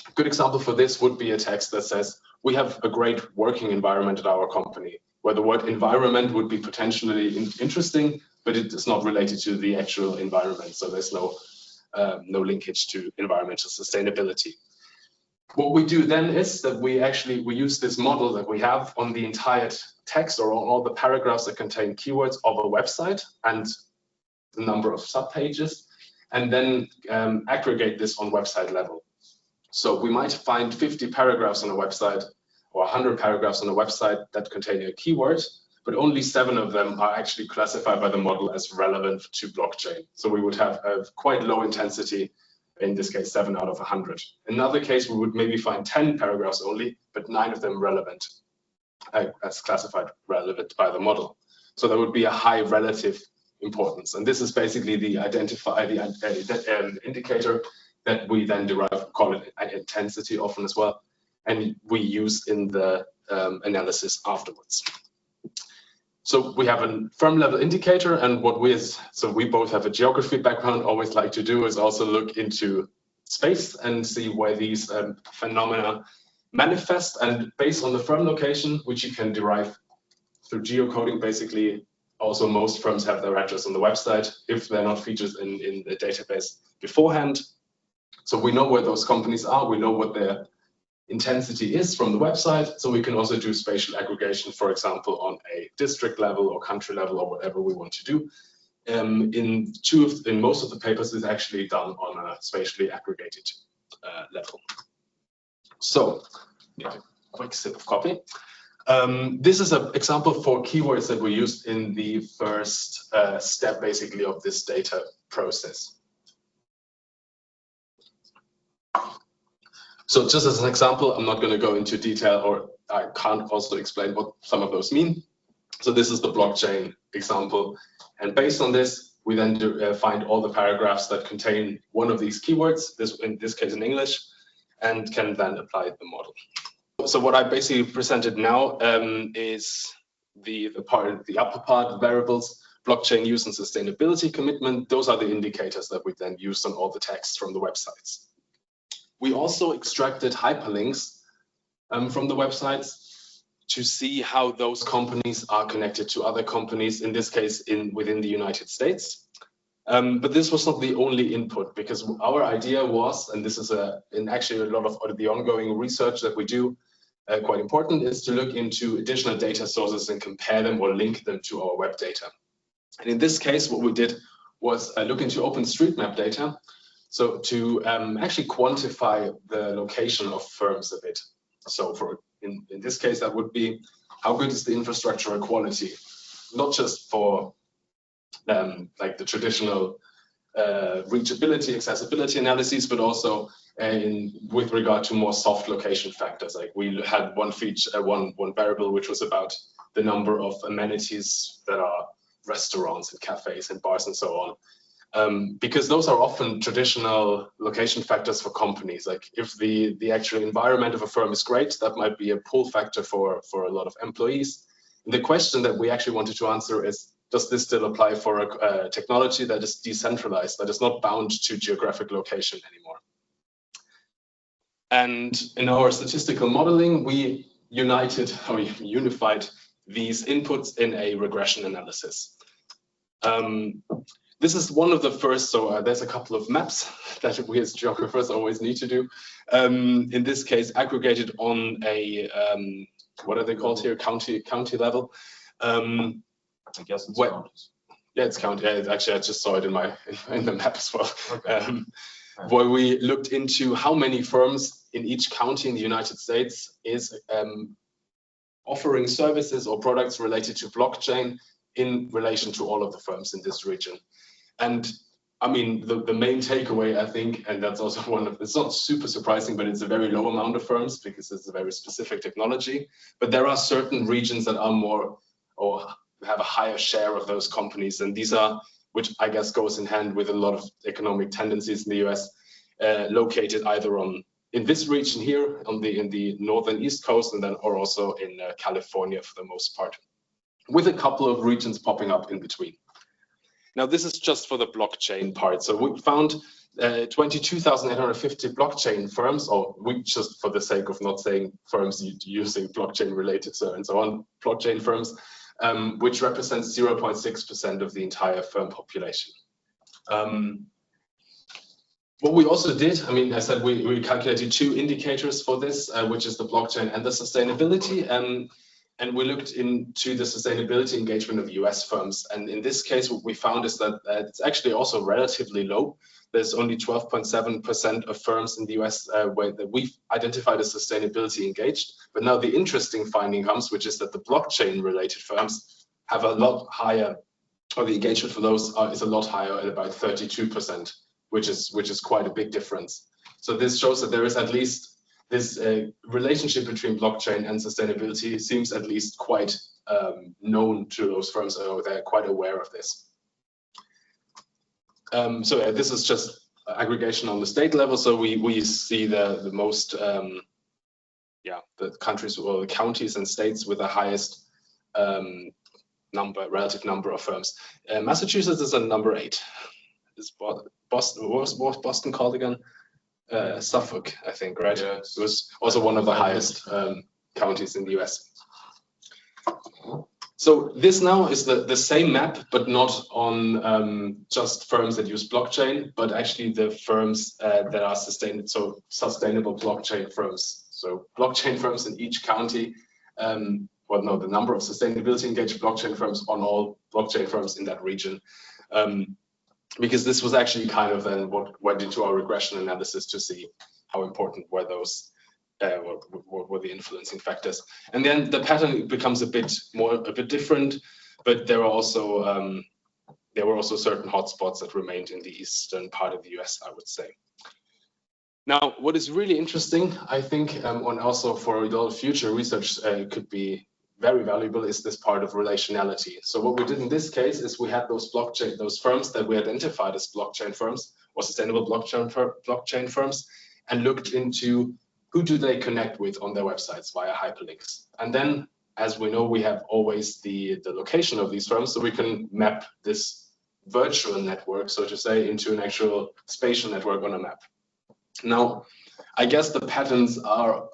A good example for this would be a text that says, we have a great working environment at our company, where the word environment would be potentially interesting, but it is not related to the actual environment. So there's no linkage to environmental sustainability. What we do then is that we use this model that we have on the entire text or on all the paragraphs that contain keywords of a website and the number of subpages. and then aggregate this on website level. So we might find 50 paragraphs on a website or 100 paragraphs on a website that contain a keyword, but only 7 of them are actually classified by the model as relevant to blockchain. So we would have a quite low intensity, in this case 7 out of 100. In another case, we would maybe find 10 paragraphs only, but 9 of them relevant, as classified relevant by the model. So there would be a high relative importance. And this is basically the indicator that we then derive, call it intensity often as well, and we use in the analysis afterwards. So we have a firm level indicator, and what we both have a geography background, always like to do is also look into space and see where these phenomena manifest. And based on the firm location, which you can derive through geocoding, basically, also most firms have their address on the website if they're not featured in the database beforehand. So we know where those companies are, we know what their intensity is from the website, so we can also do spatial aggregation, for example, on a district level or country level or whatever we want to do. In most of the papers, it's actually done on a spatially aggregated level. So, yeah, quick sip of coffee. This is an example for keywords that we used in the first step, basically, of this data process. So just as an example, I'm not going to go into detail, or I can't also explain what some of those mean. So this is the blockchain example. And based on this, we then find all the paragraphs that contain one of these keywords, in this case in English, and can then apply the model. So what I basically presented now is the upper part, variables, blockchain use and sustainability commitment. Those are the indicators that we then use on all the text from the websites. We also extracted hyperlinks from the websites to see how those companies are connected to other companies, in this case within the United States. But this was not the only input, because our idea was, and this is actually a lot of the ongoing research that we do, quite important, is to look into additional data sources and compare them or link them to our web data. And in this case, what we did was look into OpenStreetMap data, so to actually quantify the location of firms a bit. So in this case, that would be how good is the infrastructural quality, not just for like the traditional reachability, accessibility analyses, but also with regard to more soft location factors. Like we had one variable which was about the number of amenities that are restaurants and cafes and bars and so on. Because those are often traditional location factors for companies. Like if the actual environment of a firm is great, that might be a pull factor for a lot of employees. And the question that we actually wanted to answer is, does this still apply for a technology that is decentralized, that is not bound to geographic location anymore? And in our statistical modeling, we unified these inputs in a regression analysis. This is one of the first, so there's a couple of maps that we as geographers always need to do. In this case, aggregated on a, what are they called here, county level. I guess it's counties. Yeah, it's county. Yeah, actually, I just saw it in the map as well. Okay. Where we looked into how many firms in each county in the United States is offering services or products related to blockchain in relation to all of the firms in this region. And I mean, the main takeaway, I think, and that's also it's not super surprising, but it's a very low amount of firms because it's a very specific technology. But there are certain regions that are more, or have a higher share of those companies. And these are, which I guess goes in hand with a lot of economic tendencies in the US, located either in this region here in the northern East Coast, and then or also in California for the most part, with a couple of regions popping up in between. Now, this is just for the blockchain part. So we found 22,850 blockchain firms, or we just, for the sake of not saying firms using blockchain related and so on, blockchain firms, which represents 0.6% of the entire firm population. What we also did, I mean, I said we calculated two indicators for this, which is the blockchain and the sustainability. And we looked into the sustainability engagement of US firms. And in this case, what we found is that it's actually also relatively low. There's only 12.7% of firms in the US where we've identified as sustainability engaged. But now the interesting finding comes, which is that the blockchain related firms have a lot higher, or the engagement for those is a lot higher at about 32%, which is quite a big difference. So this shows that there is at least this relationship between blockchain and sustainability seems at least quite known to those firms, or they're quite aware of this. So this is just aggregation on the state level. So we see the most, the countries or the counties and states with the highest relative number of firms. Massachusetts is at number 8. Is Boston, what was Boston called again? Suffolk, I think, right? Yeah, it was also one of the highest counties in the US. So this now is the same map, but not on just firms that use blockchain, but actually the firms that are sustainable blockchain firms. So blockchain firms in each county, the number of sustainability engaged blockchain firms on all blockchain firms in that region. Because this was actually kind of then what went into our regression analysis to see how important were those, what were the influencing factors. And then the pattern becomes a bit different, but there were also certain hotspots that remained in the eastern part of the US, I would say. Now, what is really interesting, I think, and also for a lot of future research could be very valuable, is this part of relationality. So what we did in this case is we had those firms that we identified as blockchain firms or sustainable blockchain firms, and looked into who do they connect with on their websites via hyperlinks. And then, as we know, we have always the location of these firms, so we can map this virtual network, so to say, into an actual spatial network on a map. Now, I guess the patterns are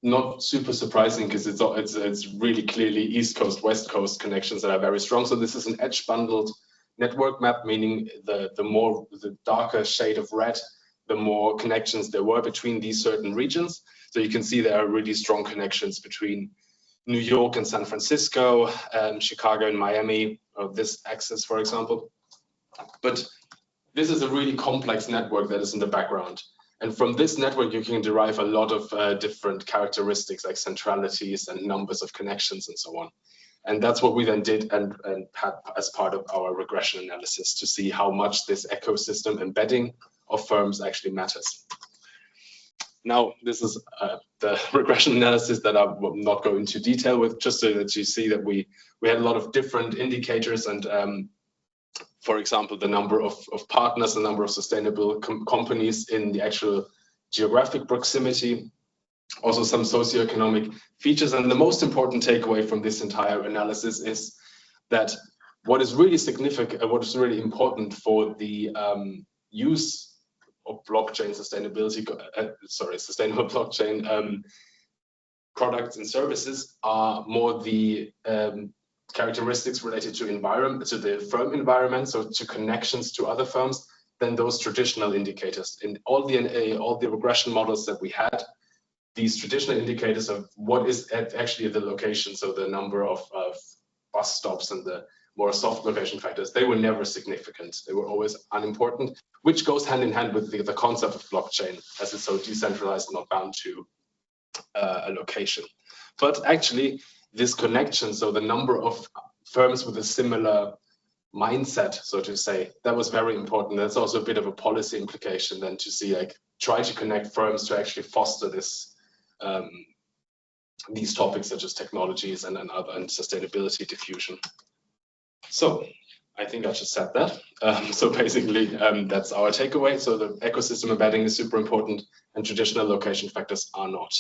not super surprising, because it's really clearly East Coast, West Coast connections that are very strong. So this is an edge bundled network map, meaning the darker shade of red, the more connections there were between these certain regions. So you can see there are really strong connections between New York and San Francisco, Chicago and Miami, this axis, for example. But this is a really complex network that is in the background. And from this network, you can derive a lot of different characteristics like centralities and numbers of connections and so on. And that's what we then did and had as part of our regression analysis to see how much this ecosystem embedding of firms actually matters. Now, this is the regression analysis that I will not go into detail with, just so that you see that we had a lot of different indicators and for example, the number of partners, the number of sustainable companies in the actual geographic proximity, also some socioeconomic features. And the most important takeaway from this entire analysis is that what is really significant, what is really important for the use of blockchain sustainability, sustainable blockchain products and services are more the characteristics related to environment, to the firm environment, so to connections to other firms, than those traditional indicators. In all the regression models that we had, these traditional indicators of what is actually the location, so the number of bus stops and the more soft location factors, they were never significant. They were always unimportant, which goes hand in hand with the concept of blockchain, as it's so decentralized, not bound to a location. But actually, this connection, so the number of firms with a similar mindset, so to say, that was very important. That's also a bit of a policy implication then to see, like, try to connect firms to actually foster this, these topics such as technologies and sustainability diffusion. So I think I just said that. So basically, that's our takeaway. So the ecosystem embedding is super important and traditional location factors are not.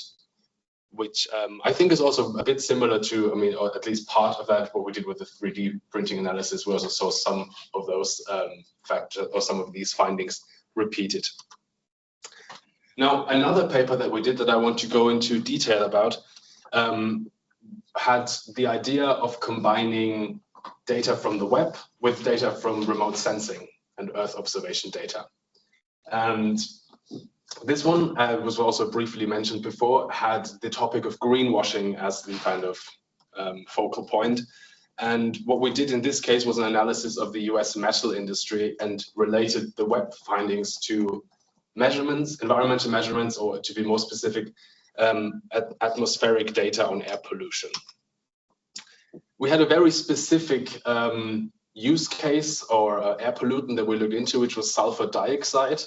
Which I think is also a bit similar to, I mean, or at least part of that, what we did with the 3D printing analysis. We also saw some of those factors or some of these findings repeated. Now, another paper that we did that I want to go into detail about had the idea of combining data from the web with data from remote sensing and Earth observation data. And this one was also briefly mentioned before, had the topic of greenwashing as the kind of focal point. And what we did in this case was an analysis of the US metal industry and related the web findings to measurements, environmental measurements, or to be more specific, atmospheric data on air pollution. We had a very specific use case or air pollutant that we looked into, which was sulfur dioxide.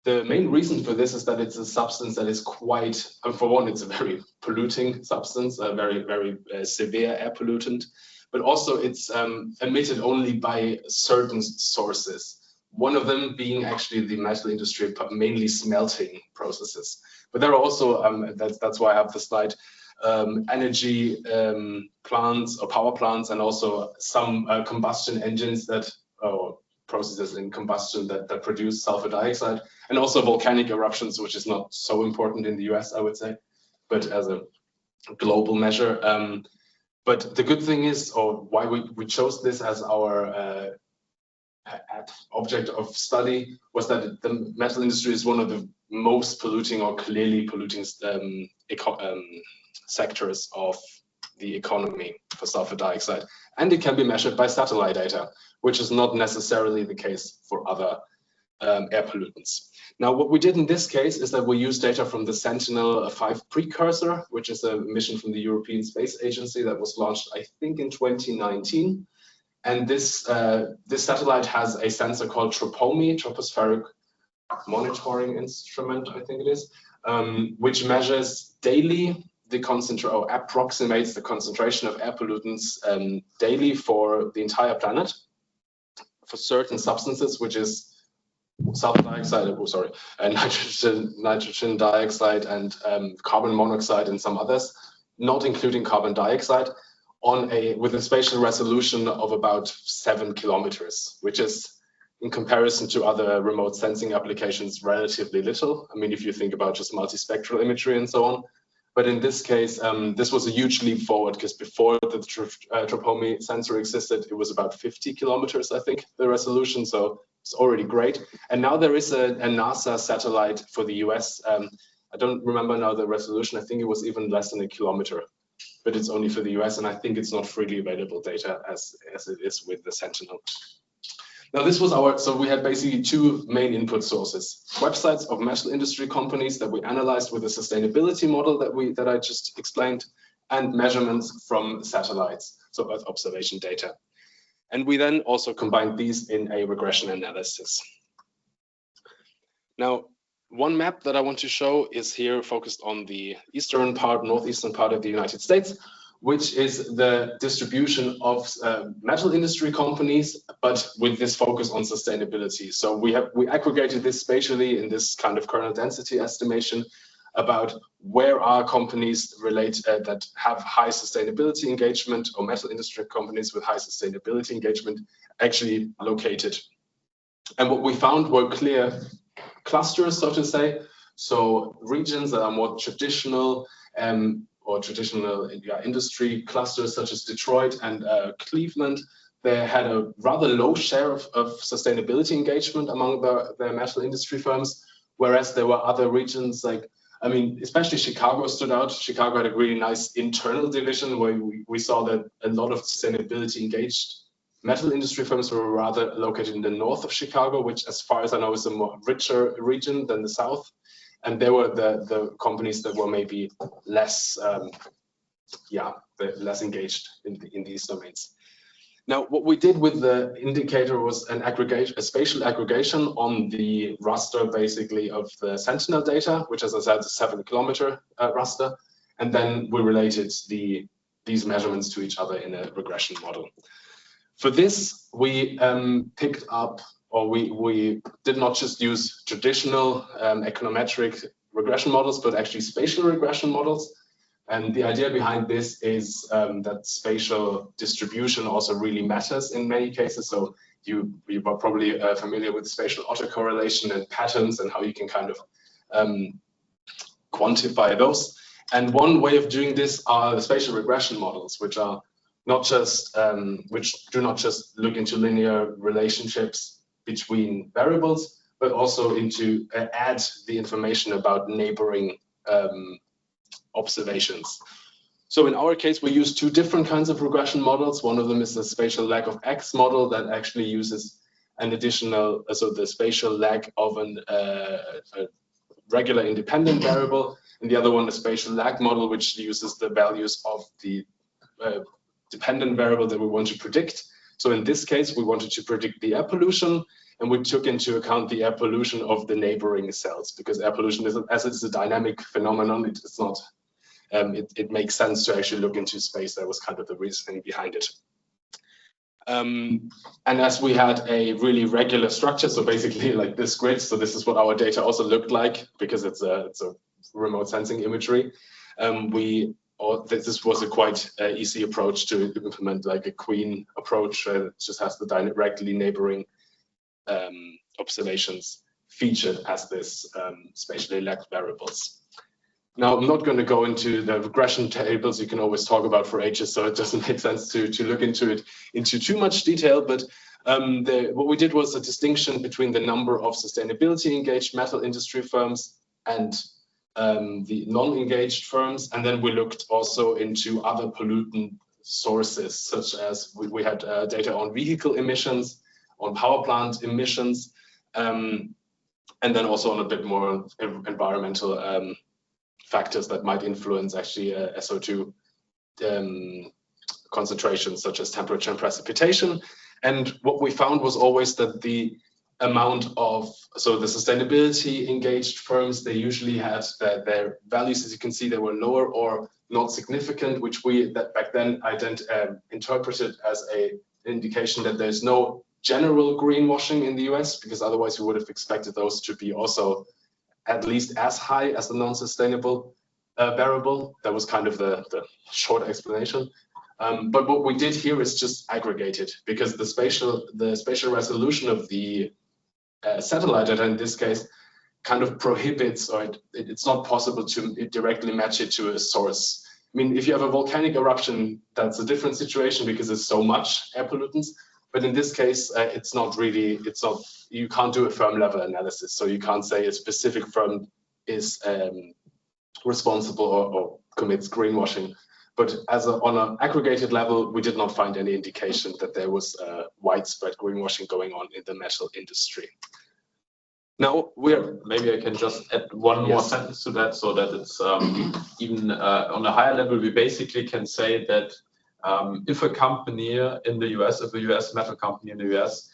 The main reason for this is that it's a substance that is quite, for one, it's a very polluting substance, a very, very severe air pollutant, but also it's emitted only by certain sources. One of them being actually the metal industry, mainly smelting processes. But there are also, that's why I have the slide, energy plants or power plants, and also some combustion engines that, or processes in combustion that produce sulfur dioxide, and also volcanic eruptions, which is not so important in the US, I would say, but as a global measure. But the good thing is, or why we chose this as our object of study, was that the metal industry is one of the most polluting or clearly polluting sectors of the economy for sulfur dioxide. And it can be measured by satellite data, which is not necessarily the case for other air pollutants. Now, what we did in this case is that we used data from the Sentinel-5 precursor, which is a mission from the European Space Agency that was launched, I think, in 2019. And this satellite has a sensor called TROPOMI, Tropospheric Monitoring Instrument, I think it is, which measures daily or approximates the concentration of air pollutants daily for the entire planet for certain substances, which is sulfur dioxide, nitrogen dioxide, and carbon monoxide, and some others, not including carbon dioxide, with a spatial resolution of about 7 kilometers, which is, in comparison to other remote sensing applications, relatively little. I mean, if you think about just multispectral imagery and so on. But in this case, this was a huge leap forward, because before the TROPOMI sensor existed, it was about 50 kilometers, I think, the resolution. So it's already great. And now there is a NASA satellite for the US. I don't remember now the resolution. I think it was even less than a kilometer, but it's only for the US. And I think it's not freely available data as it is with the Sentinel. Now this was so we had basically two main input sources: websites of metal industry companies that we analyzed with a sustainability model that I just explained, and measurements from satellites, so Earth observation data. And we then also combined these in a regression analysis. Now, one map that I want to show is here focused on the northeastern part of the United States, which is the distribution of metal industry companies, but with this focus on sustainability. So we aggregated this spatially in this kind of kernel density estimation about where are companies that have high sustainability engagement, or metal industry companies with high sustainability engagement actually located. And what we found were clear clusters, so to say. So regions that are more traditional, industry clusters such as Detroit and Cleveland, they had a rather low share of sustainability engagement among the metal industry firms, whereas there were other regions like, I mean, especially Chicago stood out. Chicago had a really nice internal division where we saw that a lot of sustainability engaged metal industry firms were rather located in the north of Chicago, which, as far as I know, is a more richer region than the south. And they were the companies that were maybe less, less engaged in these domains. Now, what we did with the indicator was a spatial aggregation on the raster, basically, of the Sentinel data, which, as I said, is a 7-kilometer raster. And then we related these measurements to each other in a regression model. For this, we picked up, or we did not just use traditional econometric regression models, but actually spatial regression models. And the idea behind this is that spatial distribution also really matters in many cases. So you are probably familiar with spatial autocorrelation and patterns and how you can kind of quantify those. And one way of doing this are the spatial regression models, which are not just which do not just look into linear relationships between variables, but also into add the information about neighboring observations. So in our case, we use two different kinds of regression models. One of them is the spatial lag of X model that actually uses an additional, so the spatial lag of a regular independent variable, and the other one, a spatial lag model, which uses the values of the dependent variable that we want to predict. So in this case, we wanted to predict the air pollution, and we took into account the air pollution of the neighboring cells, because air pollution, as it's a dynamic phenomenon, it's not, it makes sense to actually look into space. That was kind of the reasoning behind it. And as we had a really regular structure, so basically like this grid, so this is what our data also looked like, because it's a remote sensing imagery. This was a quite easy approach to implement, like a queen approach. It just has the directly neighboring observations featured as this spatially lagged variables. Now, I'm not going to go into the regression tables. You can always talk about for ages, so it doesn't make sense to look into it into too much detail. But what we did was a distinction between the number of sustainability engaged metal industry firms and the non-engaged firms. And then we looked also into other pollutant sources, such as we had data on vehicle emissions, on power plant emissions, and then also on a bit more environmental factors that might influence actually SO2 concentrations, such as temperature and precipitation. And what we found was always that the amount of, so the sustainability engaged firms, they usually had their values, as you can see, they were lower or not significant, which we back then interpreted as an indication that there's no general greenwashing in the US, because otherwise we would have expected those to be also at least as high as the non-sustainable variable. That was kind of the short explanation. But what we did here is just aggregated, because the spatial resolution of the satellite data in this case kind of prohibits, or it's not possible to directly match it to a source. I mean, if you have a volcanic eruption, that's a different situation because there's so much air pollutants. But in this case, you can't do a firm level analysis. So you can't say a specific firm is responsible or commits greenwashing. But on an aggregated level, we did not find any indication that there was widespread greenwashing going on in the metal industry. Now maybe I can just add one more sentence to that, so that it's even on a higher level. We basically can say that if a company in the US, if a US metal company in the US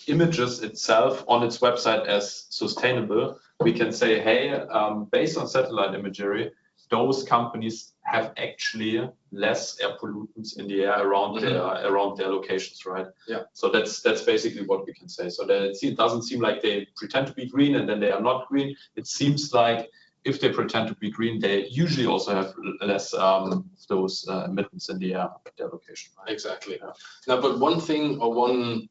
images itself on its website as sustainable, we can say, hey, based on satellite imagery, those companies have actually less air pollutants in the air around their locations, right? Yeah. So that's basically what we can say. So that it doesn't seem like they pretend to be green and then they are not green. It seems like if they pretend to be green, they usually also have less those emittents in the air at their location. Right? Exactly. Yeah. Now, but one thing or one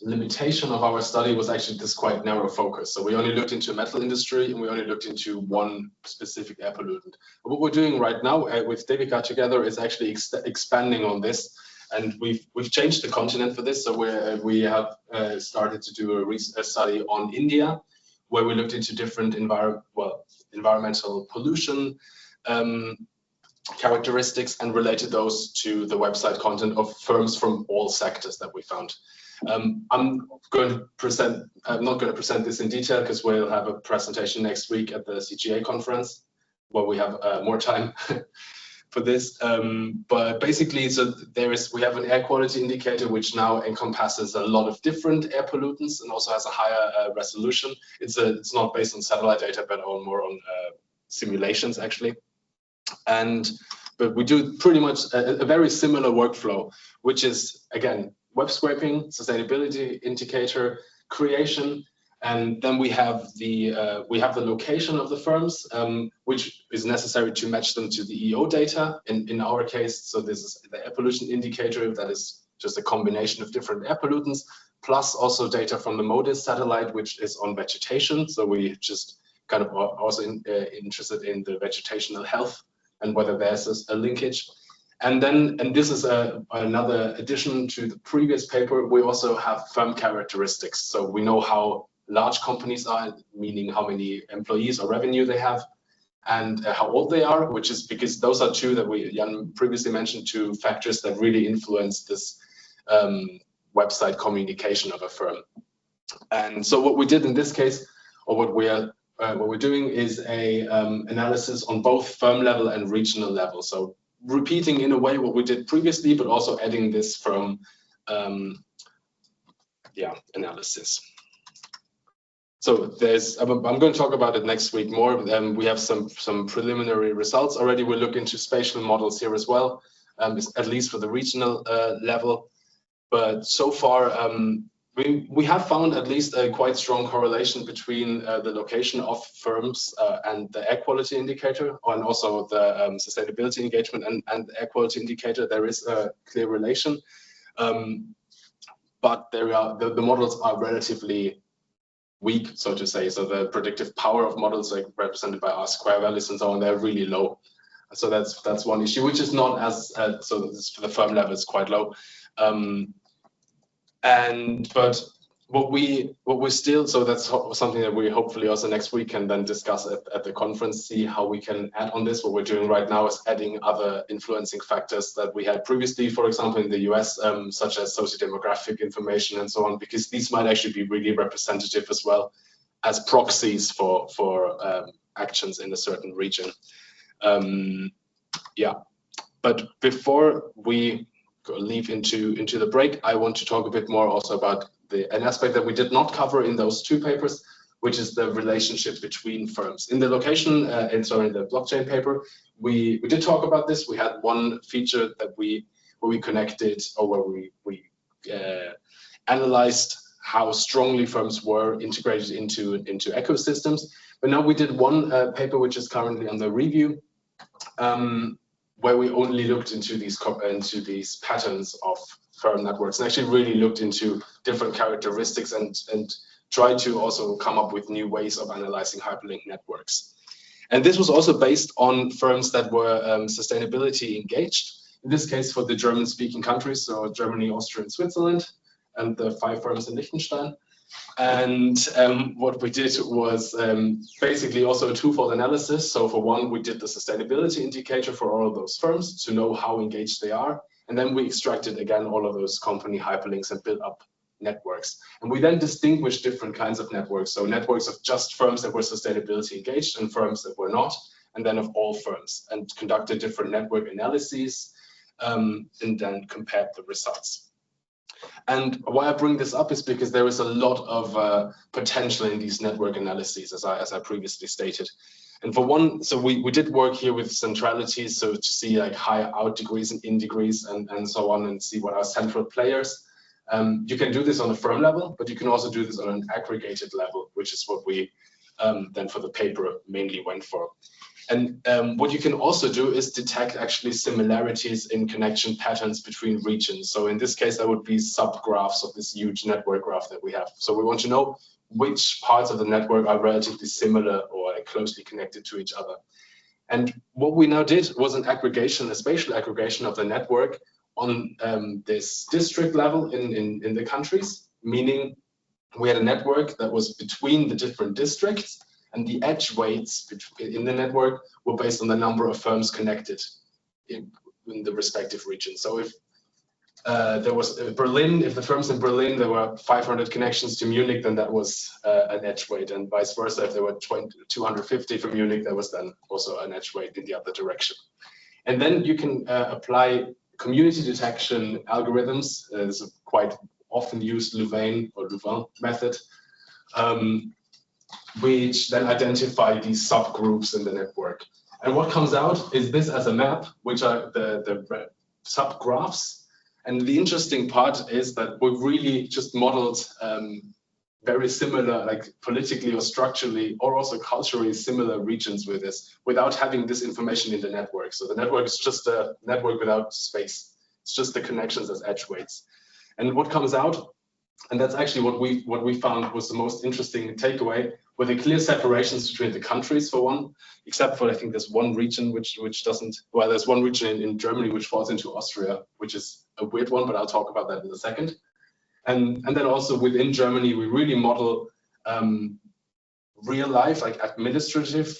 limitation of our study was actually this quite narrow focus. So we only looked into metal industry and we only looked into one specific air pollutant. But what we're doing right now with Devika together is actually expanding on this, and we've changed the continent for this. So we have started to do a study on India, where we looked into different environmental pollution characteristics and related those to the website content of firms from all sectors that we found. I'm not going to present this in detail because we'll have a presentation next week at the CGA conference where we have more time for this. But basically, so we have an air quality indicator which now encompasses a lot of different air pollutants and also has a higher resolution. It's not based on satellite data, but more on simulations actually. But we do pretty much a very similar workflow, which is again web scraping, sustainability indicator creation, and then we have the location of the firms, which is necessary to match them to the EO data. In our case, so this is the air pollution indicator that is just a combination of different air pollutants, plus also data from the MODIS satellite, which is on vegetation. So we just kind of are also interested in the vegetational health and whether there's a linkage. And this is another addition to the previous paper. We also have firm characteristics. So we know how large companies are, meaning how many employees or revenue they have. and how old they are, which is because those are two that Jan previously mentioned, two factors that really influence this website communication of a firm. And so what we did in this case, or what we're doing, is a analysis on both firm level and regional level. So repeating in a way what we did previously, but also adding this firm analysis. So I'm going to talk about it next week more. We have some preliminary results already. We'll look into spatial models here as well, at least for the regional level. But so far, we have found at least a quite strong correlation between the location of firms and the air quality indicator, and also the sustainability engagement and air quality indicator. There is a clear relation, but the models are relatively weak, so to say. So the predictive power of models, like represented by R-square values and so on, they're really low. So that's one issue, which is not as so this, for the firm level, it's quite low. But what we still, so that's something that we hopefully also next week can then discuss at the conference, see how we can add on this. What we're doing right now is adding other influencing factors that we had previously, for example, in the US, such as sociodemographic information and so on, because these might actually be really representative as well as proxies for actions in a certain region. Yeah, but before we leave into the break, I want to talk a bit more also about an aspect that we did not cover in those two papers, which is the relationship between firms. In the location, in the blockchain paper, we did talk about this. We had one feature that where we connected, or where we analyzed how strongly firms were integrated into ecosystems. But now we did one paper which is currently under review, where we only looked into these patterns of firm networks, and actually really looked into different characteristics and tried to also come up with new ways of analyzing hyperlinked networks. And this was also based on firms that were sustainability engaged, in this case for the German-speaking countries, so Germany, Austria, and Switzerland, and the 5 firms in Liechtenstein. And what we did was basically also a twofold analysis. So for one, we did the sustainability indicator for all of those firms to know how engaged they are. And then we extracted, again, all of those company hyperlinks and built up networks. And we then distinguished different kinds of networks. So networks of just firms that were sustainability engaged and firms that were not, and then of all firms, and conducted different network analyses and then compared the results. And why I bring this up is because there is a lot of potential in these network analyses, as I previously stated. And for one, so we did work here with centralities, so to see like high out degrees and in degrees and so on, and see what are central players. You can do this on a firm level, but you can also do this on an aggregated level, which is what we then for the paper mainly went for. And what you can also do is detect actually similarities in connection patterns between regions. So in this case, that would be subgraphs of this huge network graph that we have. So we want to know which parts of the network are relatively similar or closely connected to each other. And what we now did was an aggregation, a spatial aggregation of the network on this district level in the countries, meaning we had a network that was between the different districts, and the edge weights in the network were based on the number of firms connected in the respective region. So if there was Berlin, if the firms in Berlin, there were 500 connections to Munich, then that was an edge weight, and vice versa. If there were 250 from Munich, that was then also an edge weight in the other direction. And then you can apply community detection algorithms. There's a quite often used Louvain method, which then identify these subgroups in the network. And what comes out is this as a map, which are the subgraphs. And the interesting part is that we've really just modeled very similar, like politically or structurally or also culturally similar regions with this, without having this information in the network. So the network is just a network without space. It's just the connections as edge weights. And what comes out, and that's actually what we found was the most interesting takeaway, were the clear separations between the countries for one, except for I think there's one region which doesn't, well, there's one region in Germany which falls into Austria, which is a weird one, but I'll talk about that in a second. And then also within Germany, we really model real life, like administrative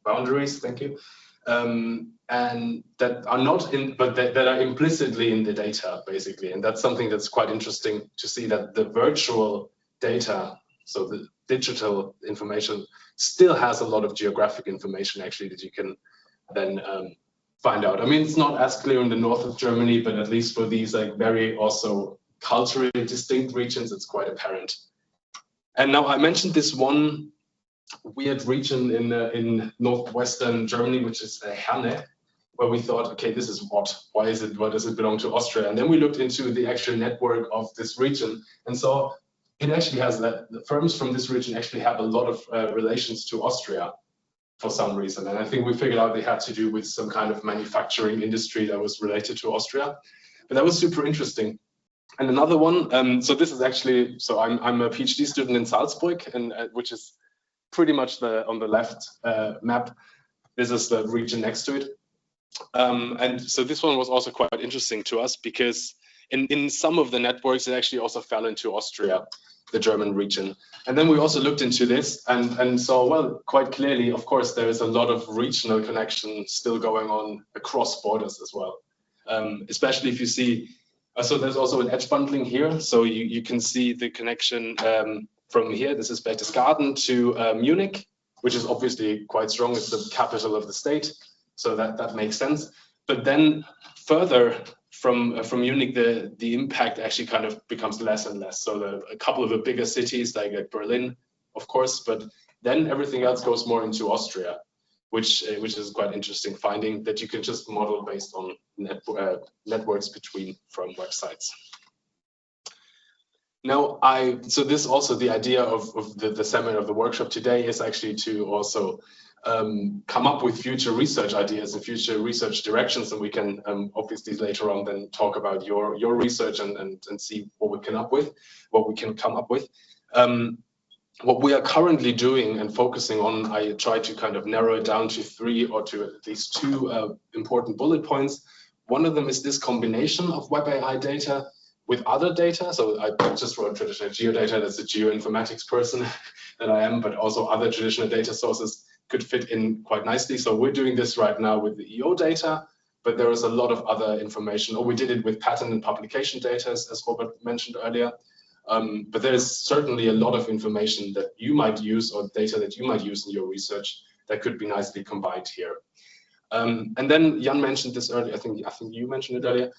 boundaries. Thank you. And that are not in, but that are implicitly in the data, basically. And that's something that's quite interesting to see, that the virtual data, so the digital information, still has a lot of geographic information actually that you can then find out. I mean, it's not as clear in the north of Germany, but at least for these like very also culturally distinct regions, it's quite apparent. And now I mentioned this one weird region in northwestern Germany, which is Herne, where we thought, okay, this is odd. Why does it belong to Austria? And then we looked into the actual network of this region, and so it actually has that the firms from this region actually have a lot of relations to Austria for some reason. And I think we figured out they had to do with some kind of manufacturing industry that was related to Austria. But that was super interesting. And another one, so this is actually, so I'm a PhD student in Salzburg, and which is pretty much on the left map. This is the region next to it. And so this one was also quite interesting to us because in some of the networks, it actually also fell into Austria, the German region. And then we also looked into this and saw, well, quite clearly, of course, there is a lot of regional connection still going on across borders as well. Especially if you see, so there's also an edge bundling here. So you can see the connection from here. This is Berchtesgaden to Munich, which is obviously quite strong. It's the capital of the state. So that makes sense. But then further from Munich, the impact actually kind of becomes less and less. So a couple of the bigger cities like Berlin, of course, but then everything else goes more into Austria, which is quite interesting finding that you can just model based on networks from websites. Now, so this also the idea of the seminar, of the workshop today, is actually to also come up with future research ideas and future research directions, and we can obviously later on then talk about your research and see what we can come up with. What we are currently doing and focusing on, I try to kind of narrow it down to 3 or to at least 2 important bullet points. One of them is this combination of web AI data with other data. So I just wrote traditional geodata, that's a geoinformatics person that I am, but also other traditional data sources could fit in quite nicely. So we're doing this right now with the EO data, but there is a lot of other information. Or we did it with patent and publication data, as Robert mentioned earlier. But there is certainly a lot of information that you might use, or data that you might use in your research, that could be nicely combined here. And then Jan mentioned this earlier, I think you mentioned it earlier.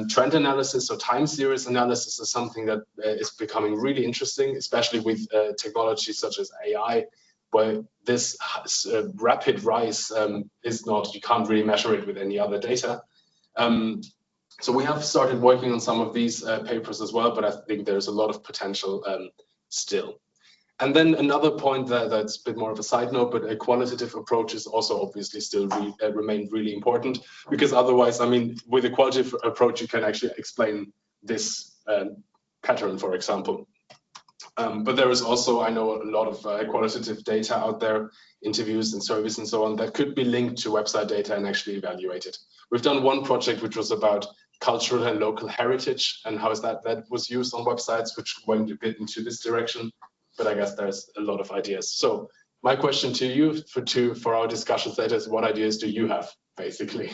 Trend analysis or time series analysis is something that is becoming really interesting, especially with technologies such as AI, where this rapid rise is not, you can't really measure it with any other data. So we have started working on some of these papers as well, but I think there's a lot of potential still. And then another point that's a bit more of a side note, but a qualitative approach is also obviously still remain really important, because otherwise, I mean, with a qualitative approach, you can actually explain this pattern, for example. But there is also, I know, a lot of qualitative data out there, interviews and surveys and so on, that could be linked to website data and actually evaluated. We've done one project which was about cultural and local heritage and how is that was used on websites, which went a bit into this direction. But I guess there's a lot of ideas. So my question to you for our discussions later is, what ideas do you have, basically?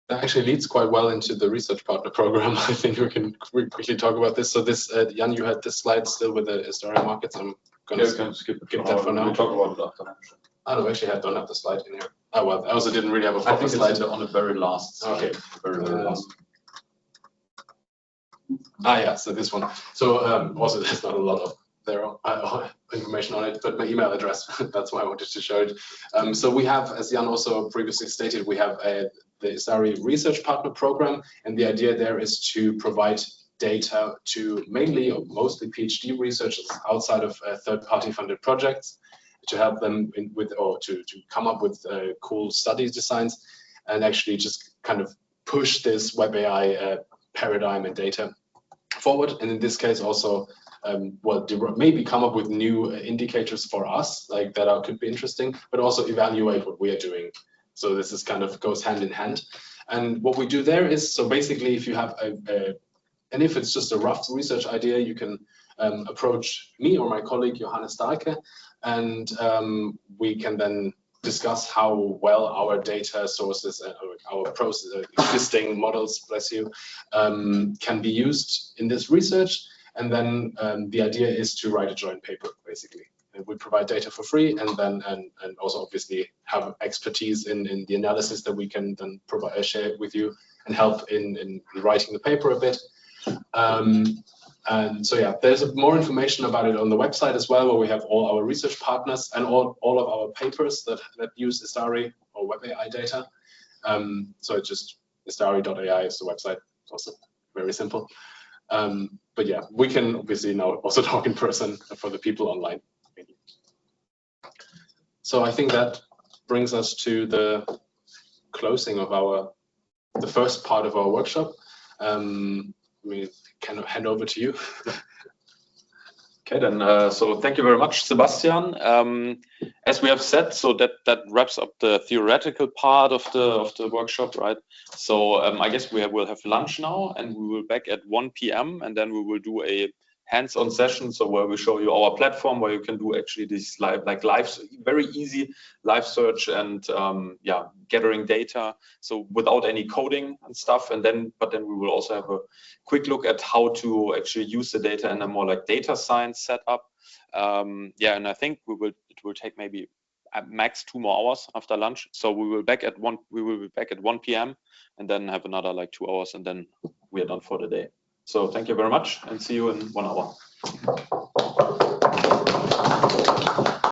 That actually leads quite well into the research partner program. I think we can quickly talk about this. So this, Jan, you had this slide still with the Istari markets. I'm going to skip that for now. We'll talk about it after. Oh, no, actually, I don't have the slide in here. Oh, well, I also didn't really have a proper slide. It's on the very last slide. Okay. Very last. Yeah, so this one. So also, there's not a lot of information on it, but my email address, that's why I wanted to show it. So we have, as Jan also previously stated, we have the Istari Research Partner Program, and the idea there is to provide data to mainly or mostly PhD researchers outside of third-party funded projects, to help them to come up with cool study designs and actually just kind of push this web AI paradigm and data forward. And in this case also, maybe come up with new indicators for us, like that could be interesting, but also evaluate what we are doing. So this is kind of goes hand in hand. And what we do there is, so basically, if you have And if it's just a rough research idea, you can approach me or my colleague Johannes Dahlke, and we can then discuss how well our data sources and our process, existing models, bless you, can be used in this research. And then the idea is to write a joint paper, basically. And we provide data for free, and then and also obviously have expertise in the analysis that we can then provide, share with you, and help in writing the paper a bit. And so yeah, there's more information about it on the website as well, where we have all our research partners and all of our papers that use Istari or web AI data. So it's just istari.ai is the website. It's also very simple. But yeah, we can obviously now also talk in person for the people online. So I think that brings us to the closing of the first part of our workshop. We can hand over to you. Okay, then. So thank you very much, Sebastian. As we have said, so that wraps up the theoretical part of the workshop, right? So I guess we will have lunch now, and we will back at 1 p.m. and then we will do a hands-on session, so where we show you our platform, where you can do actually this live, very easy live search and yeah, gathering data, so without any coding and stuff. And then, but then we will also have a quick look at how to actually use the data in a more like data science setup. Yeah, and I think it will take maybe at max 2 more hours after lunch. So we will be back at 1 p.m. and then have another like 2 hours, and then we are done for the day. So thank you very much, and see you in 1 hour.